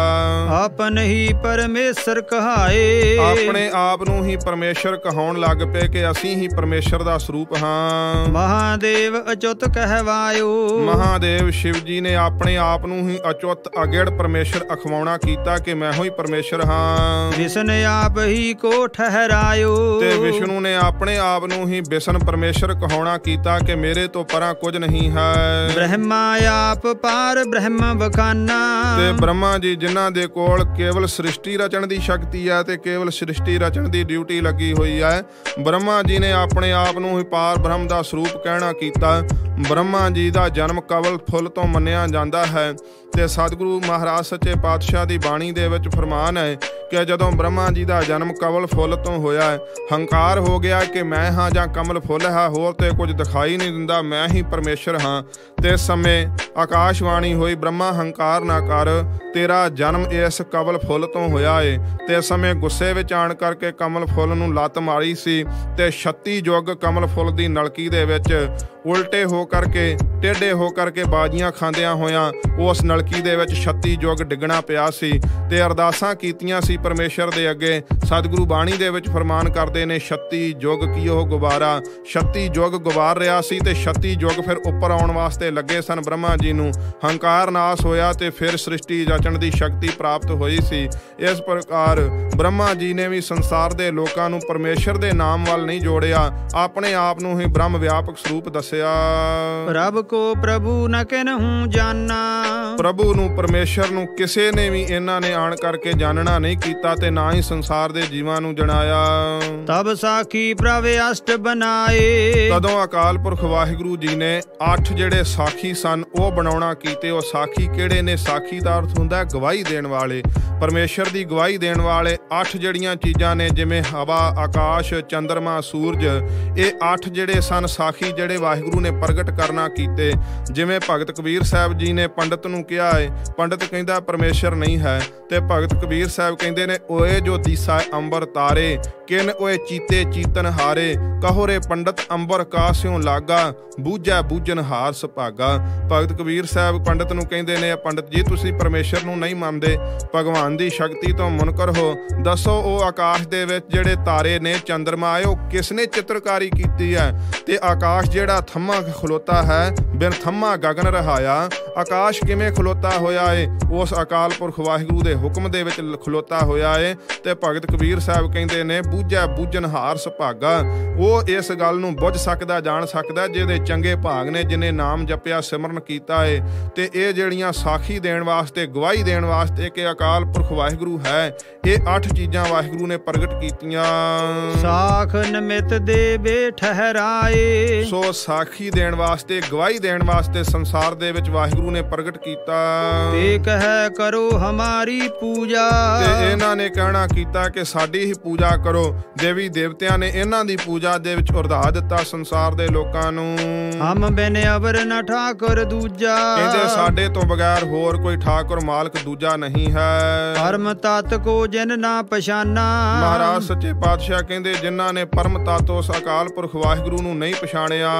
ਆਪਨ ਹੀ ਪਰਮੇਸ਼ਰ ਕਹਾਏ, ਆਪਣੇ ਆਪ ਨੂੰ ਹੀ ਪਰਮੇਸ਼ਰ ਕਹਾਉਣ ਲੱਗ ਪਏ ਕਿ ਅਸੀਂ ਹੀ ਪਰਮੇਸ਼ਰ ਦਾ ਸਰੂਪ ਹਾਂ। ਮਹਾਦੇਵ ਅਚੁੱਤ ਕਹਿਵਾਇਓ, ਮਹਾਦੇਵ ਸ਼ਿਵ ਜੀ ਨੇ ਆਪਣੇ ਆਪ ਨੂੰ ਹੀ ਅਚੁੱਤ ਅਗੜ ਪਰਮੇਸ਼ਰ ਅਖਵਾਉਣਾ ਕੀਤਾ ਕਿ ਮੈਂ ਹੀ ਪਰਮੇਸ਼ਰ ਹਾਂ। ਵਿਸ਼ਨ ਆਪ ਹੀ ਕੋ ਠਹਿਰਾਇਓ, ਤੇ ਵਿਸ਼ਨੂੰ ਨੇ ਆਪਣੇ ਆਪ ਨੂੰ ਹੀ ਵਿਸ਼ਨ ਪਰਮੇਸ਼ਰ ਕਹਾਉਣਾ ਕੀਤਾ ਕਿ ਮੇਰੇ ਤੋਂ ਪਰਾਂ ਕੁਝ ਨਹੀਂ ਹੈ। ਬ੍ਰਹਮਾ ਆਪ ਪਾਰ ਬ੍ਰਹਮ ਬਖਾਨਾ, ਤੇ ਬ੍ਰਹਮਾ ਜੀ ਜਿਨ੍ਹਾਂ ਦੇ ਕੋਲ ਕੇਵਲ ਸ੍ਰਿਸ਼ਟੀ ਰਚਣ ਦੀ ਸ਼ਕਤੀ ਹੈ ਤੇ ਕੇਵਲ ਸ੍ਰਿਸ਼ਟੀ ਰਚਣ ਦੀ ਡਿਊਟੀ ਲੱਗੀ ਹੋਈ ਹੈ, ਬ੍ਰਹਮਾ ਜੀ ਨੇ ਆਪਣੇ ਆਪ ਨੂੰ ਹੀ ਪਾਰ ਬ੍ਰਹਮ ਦਾ ਸਰੂਪ ਕਹਿਣਾ ਕੀਤਾ। ਬ੍ਰਹਮਾ ਜੀ ਦਾ ਜਨਮ ਕਵਲ ਫੁੱਲ ਤੋਂ ਮੰਨਿਆ ਜਾਂਦਾ ਹੈ। ਤੇ ਸਤਿਗੁਰੂ ਮਹਾਰਾਜ ਸੱਚੇ ਪਾਤਸ਼ਾਹ ਦੀ ਬਾਣੀ ਦੇ ਵਿੱਚ ਫਰਮਾਨ ਹੈ ਕਿ ਜਦੋਂ ਬ੍ਰਹਮਾ ਜੀ ਦਾ ਜਨਮ ਕਵਲ ਫੁੱਲ ਤੋਂ ਹੋਇਆ, ਹੰਕਾਰ ਹੋ ਗਿਆ ਕਿ ਮੈਂ ਹਾਂ ਜਾਂ ਕਮਲ ਫੁੱਲ ਹੈ, ਹੋਰ ਤੇ ਕੁਝ ਦਿਖਾਈ ਨਹੀਂ ਦਿੰਦਾ, ਮੈਂ ਹੀ ਪਰਮੇਸ਼ਰ ਹਾਂ। ਤੇ ਸਮੇਂ ਆਕਾਸ਼ਵਾਣੀ ਹੋਈ, ਬ੍ਰਹਮਾ ਹੰਕਾਰ ਨਾ ਕਰ, ਤੇਰਾ ਜਨਮ ਇਸ ਕਮਲ ਫੁੱਲ ਤੋਂ ਹੋਇਆ ਏ। ਤੇ ਸਮੇਂ ਗੁੱਸੇ ਵਿੱਚ ਆਣ ਕਰਕੇ ਕਮਲ ਫੁੱਲ ਨੂੰ ਲੱਤ ਮਾਰੀ ਸੀ ਤੇ 36 ਯੁੱਗ ਕਮਲ ਫੁੱਲ ਦੀ ਨਲਕੀ ਦੇ ਵਿੱਚ ਉਲਟੇ ਹੋ ਕਰਕੇ, ਟੇਢੇ ਹੋ ਕਰਕੇ ਬਾਜੀਆਂ ਖਾਂਦਿਆਂ ਹੋਇਆਂ ਉਸ ਨਲਕੀ ਦੇ ਵਿੱਚ 36 ਯੁੱਗ ਡਿੱਗਣਾ ਪਿਆ ਸੀ। ਤੇ ਅਰਦਾਸਾਂ ਕੀਤੀਆਂ ਸੀ ਪਰਮੇਸ਼ਰ ਦੇ ਅੱਗੇ। ਸਤਿਗੁਰੂ ਬਾਣੀ ਦੇ ਵਿੱਚ ਫਰਮਾਨ ਕਰਦੇ ਨੇ 36 ਯੁੱਗ ਕੀ ਉਹ ਗੁਬਾਰਾ। 36 ਯੁੱਗ ਗੁਬਾਰ ਰਿਹਾ ਸੀ ਤੇ 36 ਯੁੱਗ ਫਿਰ ਉੱਪਰ ਆਉਣ ਵਾਸਤੇ ਲੱਗੇ ਸਨ ਬ੍ਰਹਮਾ ਜੀ ਨੂੰ। ਹੰਕਾਰ ਨਾਸ ਹੋਇਆ ਤੇ ਫਿਰ ਸ੍ਰਿਸ਼ਟੀ ਰਚਣ ਦੀ ਸ਼ਕਤੀ ਪ੍ਰਾਪਤ ਹੋਈ ਸੀ। ਇਸ ਪ੍ਰਕਾਰ ਬ੍ਰਹਮਾ ਜੀ ਨੇ ਵੀ ਸੰਸਾਰ ਦੇ ਲੋਕਾਂ ਨੂੰ ਪਰਮੇਸ਼ਰ ਦੇ ਨਾਮ ਵੱਲ ਨਹੀਂ ਜੋੜਿਆ, ਆਪਣੇ ਆਪ ਨੂੰ ਹੀ ਬ੍ਰਹਮ ਵਿਆਪਕ ਸਰੂਪ ਦੱਸਿਆ। ਪ੍ਰਭ ਕੋ ਪ੍ਰਭੂ ਨ ਕਿਨਹੂ ਜਾਨਾ। ਪ੍ਰਭੂ ਨੂੰ, ਪਰਮੇਸ਼ਰ ਨੂੰ ਕਿਸੇ ਨੇ ਵੀ ਇਹਨਾਂ ਨੇ ਆਣ ਕਰਕੇ ਜਾਣਨਾ ਨਹੀਂ ਕੀਤਾ ਤੇ ਨਾ ਹੀ ਸੰਸਾਰ ਦੇ ਜੀਵਾਂ ਨੂੰ ਜਣਾਇਆ। ਤਬ ਸਾਖੀ ਪ੍ਰਭ ਅਸ਼ਟ ਬਨਾਏ। ਤਦੋਂ ਅਕਾਲ ਪੁਰਖ ਵਾਹਿਗੁਰੂ ਜੀ ਨੇ 8 ਜਿਹੜੇ ਸਾਖੀ ਸਨ ਉਹ ਬਣਾਉਣਾ ਕੀਤੇ। ਉਹ ਸਾਖੀ ਕਿਹੜੇ ਨੇ? ਸਾਖੀ ਦਾ ਅਰਥ ਹੁੰਦਾ ਗਵਾਹੀ ਦੇਣ ਵਾਲੇ, ਪਰਮੇਸ਼ਰ ਦੀ ਗਵਾਹੀ ਦੇਣ ਵਾਲੇ। 8 ਜਿਹੜੀਆਂ ਚੀਜ਼ਾਂ ਨੇ ਜਿਵੇਂ ਹਵਾ, ਆਕਾਸ਼, ਚੰਦਰਮਾ, ਸੂਰਜ, ਇਹ 8 ਜਿਹੜੇ ਸਨ ਸਾਖੀ ਜਿਹੜੇ ਵਾਹਿਗੁਰੂ ਨੇ ਪ੍ਰਗਟ ਕਰਨਾ ਕੀਤੇ। ਜਿਵੇਂ ਭਗਤ ਕਬੀਰ ਸਾਹਿਬ ਜੀ ਨੇ ਪੰਡਤ ਨੂੰ ਕਿਹਾ ਹੈ, ਪੰਡਤ ਕਹਿੰਦਾ ਪਰਮੇਸ਼ਰ ਨਹੀਂ ਹੈ, ਤੇ ਭਗਤ ਕਬੀਰ ਸਾਹਿਬ ਕਹਿੰਦੇ ਨੇ ਓਏ ਜੋ ਦੀਸਾ ਅੰਬਰ ਤਾਰੇ, ਕਿਨ ਓਏ ਚੀਤੇ ਚੀਤਨ ਹਾਰੇ, ਕਹੋ ਰੇ ਪੰਡਤ ਅੰਬਰ ਕਾਸਿਓਂ ਲਾਗਾ, ਬੂਝੈ ਬੂਝਨ ਹਾਰ ਸੁਭਾਗਾ। ਭਗਤ ਕਬੀਰ ਸਾਹਿਬ ਪੰਡਤ ਨੂੰ ਕਹਿੰਦੇ ਨੇ, ਪੰਡਤ ਜੀ ਤੁਸੀਂ ਪਰਮੇਸ਼ਰ ਨੂੰ ਨਹੀਂ ਮੰਨਦੇ, ਭਗਵਾਨ ਦੀ ਸ਼ਕਤੀ ਤੋਂ ਮੁਨਕਰ ਹੋ, ਦੱਸੋ ਉਹ ਆਕਾਸ਼ ਦੇ ਵਿੱਚ ਜਿਹੜੇ ਤਾਰੇ ਨੇ, ਚੰਦਰਮਾ ਹੈ, ਉਹ ਕਿਸ ਨੇ ਚਿੱਤਰਕਾਰੀ ਕੀਤੀ ਹੈ? ਤੇ ਆਕਾਸ਼ ਜਿਹੜਾ ਥੰਮਾ ਖਲੋਤਾ ਹੈ, ਬਿਨ ਥੰਮਾ ਗਗਨ ਰਹਾਇਆ, ਆਕਾਸ਼ ਕਿਵੇਂ ਖਲੋਤਾ ਹੋਇਆ ਏ? ਉਸ ਅਕਾਲ ਪੁਰਖ ਵਾਹਿਗੁਰੂ ਦੇ ਹੁਕਮ ਦੇ ਵਿੱਚ ਖਲੋਤਾ ਹੋਇਆ ਏ। ਤੇ ਭਗਤ ਕਬੀਰ ਸਾਹਿਬ ਕਹਿੰਦੇ ਨੇ ਬੂਝੈ ਬੂਝਨ ਹਾਰ ਸੁਭਾਗਾ। ਉਹ ਇਸ ਗੱਲ ਨੂੰ ਬੁੱਝ ਸਕਦਾ, ਜਾਣ ਸਕਦਾ ਜਿਹਦੇ ਚੰਗੇ ਭਾਗ ਨੇ, ਜਿਹਨੇ ਨਾਮ ਜਪਿਆ, ਸਿਮਰਨ ਕੀਤਾ ਏ। ਤੇ ਇਹ ਜਿਹੜੀਆਂ ਸਾਖੀ ਦੇਣ ਵਾਸਤੇ, ਗਵਾਹੀ ਦੇਣ ਵਾਸਤੇ ਕਿ ਅਕਾਲ ਪੁਰਖ ਵਾਹਿਗੁਰੂ ਹੈ, ਇਹ 8 ਚੀਜ਼ਾਂ ਵਾਹਿਗੁਰੂ ਨੇ ਪ੍ਰਗਟ ਕੀਤੀਆਂ। ਸਾਖ ਨਿਮਿਤ ਦੇ ਬੇ ਠਹਿਰਾਏ। ਸੋ ਸਾਖੀ ਦੇਣ ਵਾਸਤੇ, ਗਵਾਹੀ ਦੇਣ ਵਾਸਤੇ ਸੰਸਾਰ ਦੇ ਵਿੱਚ ਵਾਹਿਗੁਰੂ ਨੇ ਪ੍ਰਗਟ ਕੀਤਾ। ਤੇ ਕਹਿ ਕਰੋ ਹਮਾਰੀ ਪੂਜਾ। ਤੇ ਇਹਨਾਂ ਨੇ ਕਹਿਣਾ ਕੀਤਾ ਕਿ ਸਾਡੀ ਹੀ ਪੂਜਾ ਕਰੋ। ਦੇਵੀ ਦੇਵਤਿਆਂ ਨੇ ਇਹਨਾਂ ਦੀ ਪੂਜਾ ਦੇ ਵਿੱਚ ਉਰਧਾ ਦਿੱਤਾ ਸੰਸਾਰ ਦੇ ਲੋਕਾਂ ਨੂੰ। ਹਮ ਬਿਨ ਅਵਰ ਨ ਠਾਕੁਰ ਦੂਜਾ। ਕਹਿੰਦੇ ਸਾਡੇ ਤੋਂ ਬਗੈਰ ਹੋਰ ਕੋਈ ਠਾਕੁਰ ਮਾਲਕ ਦੂਜਾ ਨਹੀਂ ਹੈ। ਪਰਮ ਤਤ ਕੋ ਜਿਨ ਨਾ ਪਛਾਨਾ। ਮਹਾਰਾਜ ਸੱਚੇ ਪਾਤਸ਼ਾਹ ਕਹਿੰਦੇ ਜਿਨ੍ਹਾਂ ਨੇ ਪਰਮ ਤਤ ਉਸ ਅਕਾਲ ਪੁਰਖ ਵਾਹਿਗੁਰੂ ਨੂੰ ਨਹੀਂ ਪਛਾਣਿਆ,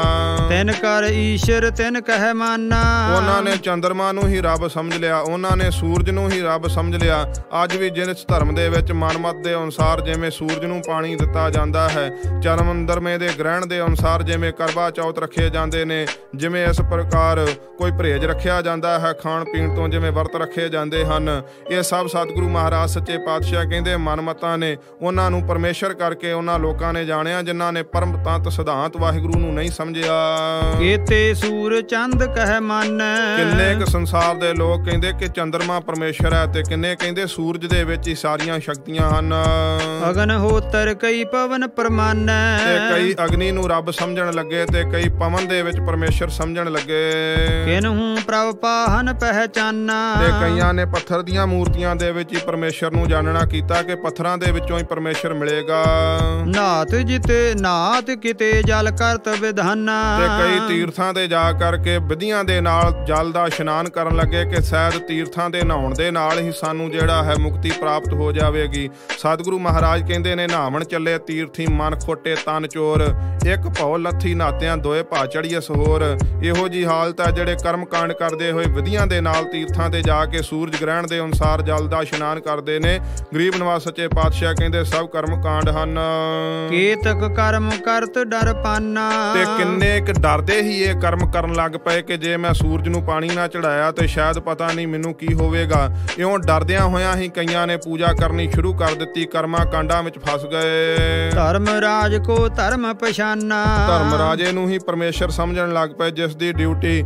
ਤਿਨ ਕਰ ਈਸ਼ਰ ਤਿਨ ਕਹਿ ਮਾਨਾ। ਉਹਨਾਂ ਨੇ ਚੰਦਰਮਾ ਨੂੰ ਹੀ ਰੱਬ ਸਮਝ ਲਿਆ, ਉਹਨਾਂ ਨੇ ਸੂਰਜ ਨੂੰ ਹੀ ਰੱਬ ਸਮਝ ਲਿਆ। ਅੱਜ ਵੀ ਜਿਸ ਧਰਮ ਦੇ ਵਿੱਚ ਮਨਮਤ ਦੇ ਅਨੁਸਾਰ ਜਿਵੇਂ ਸੂਰਜ ਨੂੰ ਪਾਣੀ ਦਿੱਤਾ ਜਾਂਦਾ ਹੈ, ਚੰਦਰਮੇ ਦੇ ਗ੍ਰਹਿਣ ਦੇ ਅਨੁਸਾਰ ਜਿਵੇਂ ਕਰਵਾ ਚੌਥ ਰੱਖੇ ਜਾਂਦੇ ਨੇ, ਜਿਵੇਂ ਇਸ ਪ੍ਰਕਾਰ ਕੋਈ ਪਰਹੇਜ ਰੱਖਿਆ ਜਾਂਦਾ ਹੈ ਖਾਣ ਪੀਣ ਤੋਂ, ਜਿਵੇਂ ਵਰਤ ਰੱਖੇ ਜਾਂਦੇ ਹਨ, ਇਹ ਸਭ ਸਤਿਗੁਰੂ ਮਹਾਰਾਜ ਸੱਚੇ ਪਾਤਸ਼ਾਹ ਕਹਿੰਦੇ ਮਨਮਤਾਂ ਨੇ। ਉਹਨਾਂ ਨੂੰ ਪਰਮੇਸ਼ਰ ਕਰਕੇ ਉਹਨਾਂ ਲੋਕਾਂ ਨੇ ਜਾਣਿਆ ਜਿਨ੍ਹਾਂ ਨੇ ਪਰਮ ਤਤ ਸਿਧਾਂਤ ਵਾਹਿਗੁਰੂ ਨੂੰ ਨਹੀਂ ਸਮਝਿਆ। ਕੀਤੇ ਸੂਰ ਚੰਦ ਕਹਿ ਮੰਨ। ਕਿੰਨੇ ਕੁ ਸੰਸਾਰ ਦੇ ਲੋਕ ਕਹਿੰਦੇ ਕਿ ਚੰਦਰਮਾ ਪਰਮੇਸ਼ਰ ਹੈ, ਤੇ ਕਿੰਨੇ ਕਹਿੰਦੇ ਸੂਰਜ ਦੇ ਵਿੱਚ ਹੀ ਸਾਰੀਆਂ ਸ਼ਕਤੀਆਂ ਹਨ। ਅਗਨ ਹੋਤਰ ਕਈ ਪਵਨ ਪ੍ਰਮਾਨ। ਤੇ ਕਈ ਅਗਨੀ ਨੂੰ ਰੱਬ ਸਮਝਣ ਲੱਗੇ ਤੇ ਕਈ ਪਵਨ ਦੇ ਵਿੱਚ ਪਰਮੇਸ਼ਰ ਸਮਝਣ ਲੱਗੇ। ਕਿਨਹੂ ਪ੍ਰਭ ਪਾਹਨ ਪਹਿਚਾਨਾ। ਤੇ ਕਈਆਂ ਨੇ ਪੱਥਰ ਦੀਆਂ ਮੂਰਤੀਆਂ ਦੇ ਵਿੱਚ ਹੀ ਪਰਮੇਸ਼ਰ ਨੂੰ ਜਾਣਨਾ ਕੀਤਾ ਕਿ ਪੱਥਰਾਂ ਦੇ ਵਿੱਚੋਂ ਹੀ ਪਰਮੇਸ਼ਰ ਮਿਲੇਗਾ। ਨਾਥ ਜਿਤੇ ਨਾਥ ਕਿਤੇ ਜਲ ਕਰਤ ਵਿਧਾਨਾ। ਤੇ ਕਈ ਤੀਰਥਾਂ ਤੇ ਜਾ ਕਰਕੇ ਵਿਧੀਆਂ ਦੇ ਨਾਲ ਜਲ ਦਾ ਇਸ਼ਨਾਨ ਕਰਨ ਲੱਗੇ ਕਿ ਸ਼ਾਇਦ ਤੀਰਥਾਂ ਦੇ ਨਹਾਉਣ ਦੇ ਨਾਲ ਹੀ ਸਾਨੂੰ ਜਿਹੜਾ ਹੈ ਮੁਕਤੀ ਪ੍ਰਾਪਤ ਹੋ ਜਾਵੇਗੀ। ਸਤਿਗੁਰੂ ਮਹਾਰਾਜ ਕਹਿੰਦੇ ਨੇ ਨਹਾਵਣ ਚੱਲੇ ਤੀਰਥੀ ਮਨ ਖੋਟੇ ਤਨ ਚੋਰ, ਇੱਕ ਭਉ ਲੱਥੀ ਨਾਤਿਆਂ ਦੋਏ ਭਾ ਚੜੀਐ ਸਹੋਰ। ਇਹੋ ਜੀ ਹਾਲਤ ਹੈ ਜਿਹੜੇ ਕਰਮ ਕਾਂਡ ਕਰਦੇ ਹੋਏ ਵਿਧੀਆਂ ਦੇ ਨਾਲ ਤੀਰਥਾਂ ਤੇ ਜਾ ਕੇ ਸੂਰਜ ਗ੍ਰਹਿਣ ਦੇ ਅਨੁਸਾਰ ਜਲ ਦਾ ਇਸ਼ਨਾਨ ਕਰਦੇ ਨੇ। ਗਰੀਬ ਨਿਵਾਸ ਸੱਚੇ ਪਾਤਸ਼ਾਹ ਕਹਿੰਦੇ ਸਭ ਕਰਮ ਕਾਂਡ ਹਨ। ਕੀਤਕ ਕਰਮ ਕਰਤ ਡਰ ਪਾਨਾ। ਤੇ ਕਿੰਨੇ ਇੱਕ ਡਰਦੇ ਹੀ ਇਹ ਕਰਮ ਕਰਨ ਲੱਗ ਪਏ ਕਿ ਜੇ ਮੈਂ ਸੂਰਜ ਨੂੰ ਪਾਣੀ ਨਾ ਚੜਾਇਆ ਤੇ ਸ਼ਾਇਦ ਪਤਾ ਨਹੀਂ ਮੈਨੂੰ ਕੀ ਹੋਵੇਗਾ। ਇਉਂ ਡਰਦਿਆਂ ਹੋਇਆਂ ਹੀ ਕਈਆਂ ਨੇ ਪੂਜਾ ਕਰਨੀ ਸ਼ੁਰੂ ਕਰ ਦਿੱਤੀ, ਕਰਮਾਂ ਕਾਂਡਾਂ ਵਿੱਚ ਫਸ ਗਏ। ਧਰਮ ਰਾਜ ਕੋ ਧਰਮ ਪਛਾਨਾ। ਧਰਮ ਰਾਜੇ ਨੂੰ ਹੀ ਪਰਮੇਸ਼ਰ ਸਮਝਣ ਲੱਗ ਪਏ, ਜਿਸ ਦੀ ਡਿਊਟੀ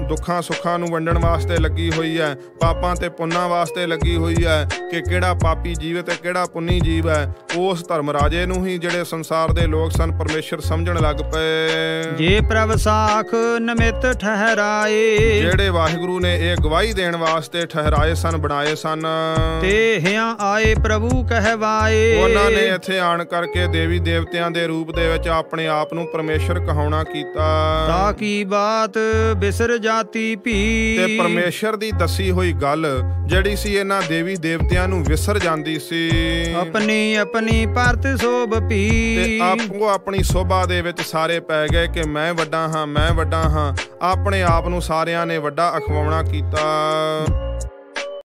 ਦੁੱਖਾਂ ਸੁੱਖਾਂ ਨੂੰ ਵੰਡਣ ਵਾਸਤੇ ਲੱਗੀ ਹੋਈ ਹੈ, ਪਾਪਾਂ ਤੇ ਪੁੰਨਾਂ ਵਾਸਤੇ ਲੱਗੀ ਹੋਈ ਹੈ ਕਿ ਕਿਹੜਾ ਪਾਪੀ ਜੀਵ ਹੈ ਤੇ ਕਿਹੜਾ ਪੁੰਨੀ ਜੀਵ ਹੈ। ਉਸ ਧਰਮ ਰਾਜੇ ਨੂੰ ਹੀ ਜਿਹੜੇ ਸੰਸਾਰ ਦੇ ਲੋਕ ਸਨ ਪਰਮੇਸ਼ਰ ਸਮਝਣ ਲੱਗ ਪਏ। ਜੇ ਪ੍ਰਭ ਸਾਖ ਨਿਮਿਤ ਠਹਿਰਾਏ। ਜਿਹੜੇ ਵਾਹਿਗੁਰੂ ਨੇ ਇਹ ਗਵਾਹੀ ਦੇਣ ਵਾਸਤੇ ਠਹਿਰਾਏ ਸਨ, ਬਣਾਏ ਸਨ, ਤੇ ਹਿਆਂ ਆਏ ਪ੍ਰਭੂ ਕਹਿਵਾਏ। ਉਹਨਾਂ ਨੇ ਇੱਥੇ ਆਣ ਕਰਕੇ ਦੇਵੀ ਦੇਵਤਿਆਂ ਦੇ ਰੂਪ ਦੇ ਵਿੱਚ ਆਪਣੇ ਆਪ ਨੂੰ ਪਰਮੇਸ਼ਰ ਕਹਾਉਣਾ ਕੀਤਾ। ਤਾਂ ਕੀ ਬਾਤ ਬਿਸਰ ਜਾਤੀ ਭੀ। ਤੇ ਪਰਮੇਸ਼ਰ ਦੀ ਦੱਸੀ ਹੋਈ ਗੱਲ ਜਿਹੜੀ ਸੀ ਇਹਨਾਂ ਦੇਵੀ ਦੇਵਤਿਆਂ ਨੂੰ ਵਿਸਰ ਜਾਂਦੀ ਸੀ। ਆਪਣੀ ਆਪਣੀ ਪਰਤ ਸੋਭ ਭੀ। ਤੇ ਆਪੋ ਆਪਣੀ ਸੋਭਾ ਦੇ ਵਿੱਚ ਸਾਰੇ ਪੈ ਗਏ ਕਿ ਮੈਂ ਵੱਡਾ ਹਾਂ, ਮੈਂ ਵੱਡਾ ਹਾਂ। ਆਪਣੇ ਆਪ ਨੂੰ ਸਾਰਿਆਂ ਨੇ ਵੱਡਾ ਅਖਵਾਉਣਾ ਕੀਤਾ।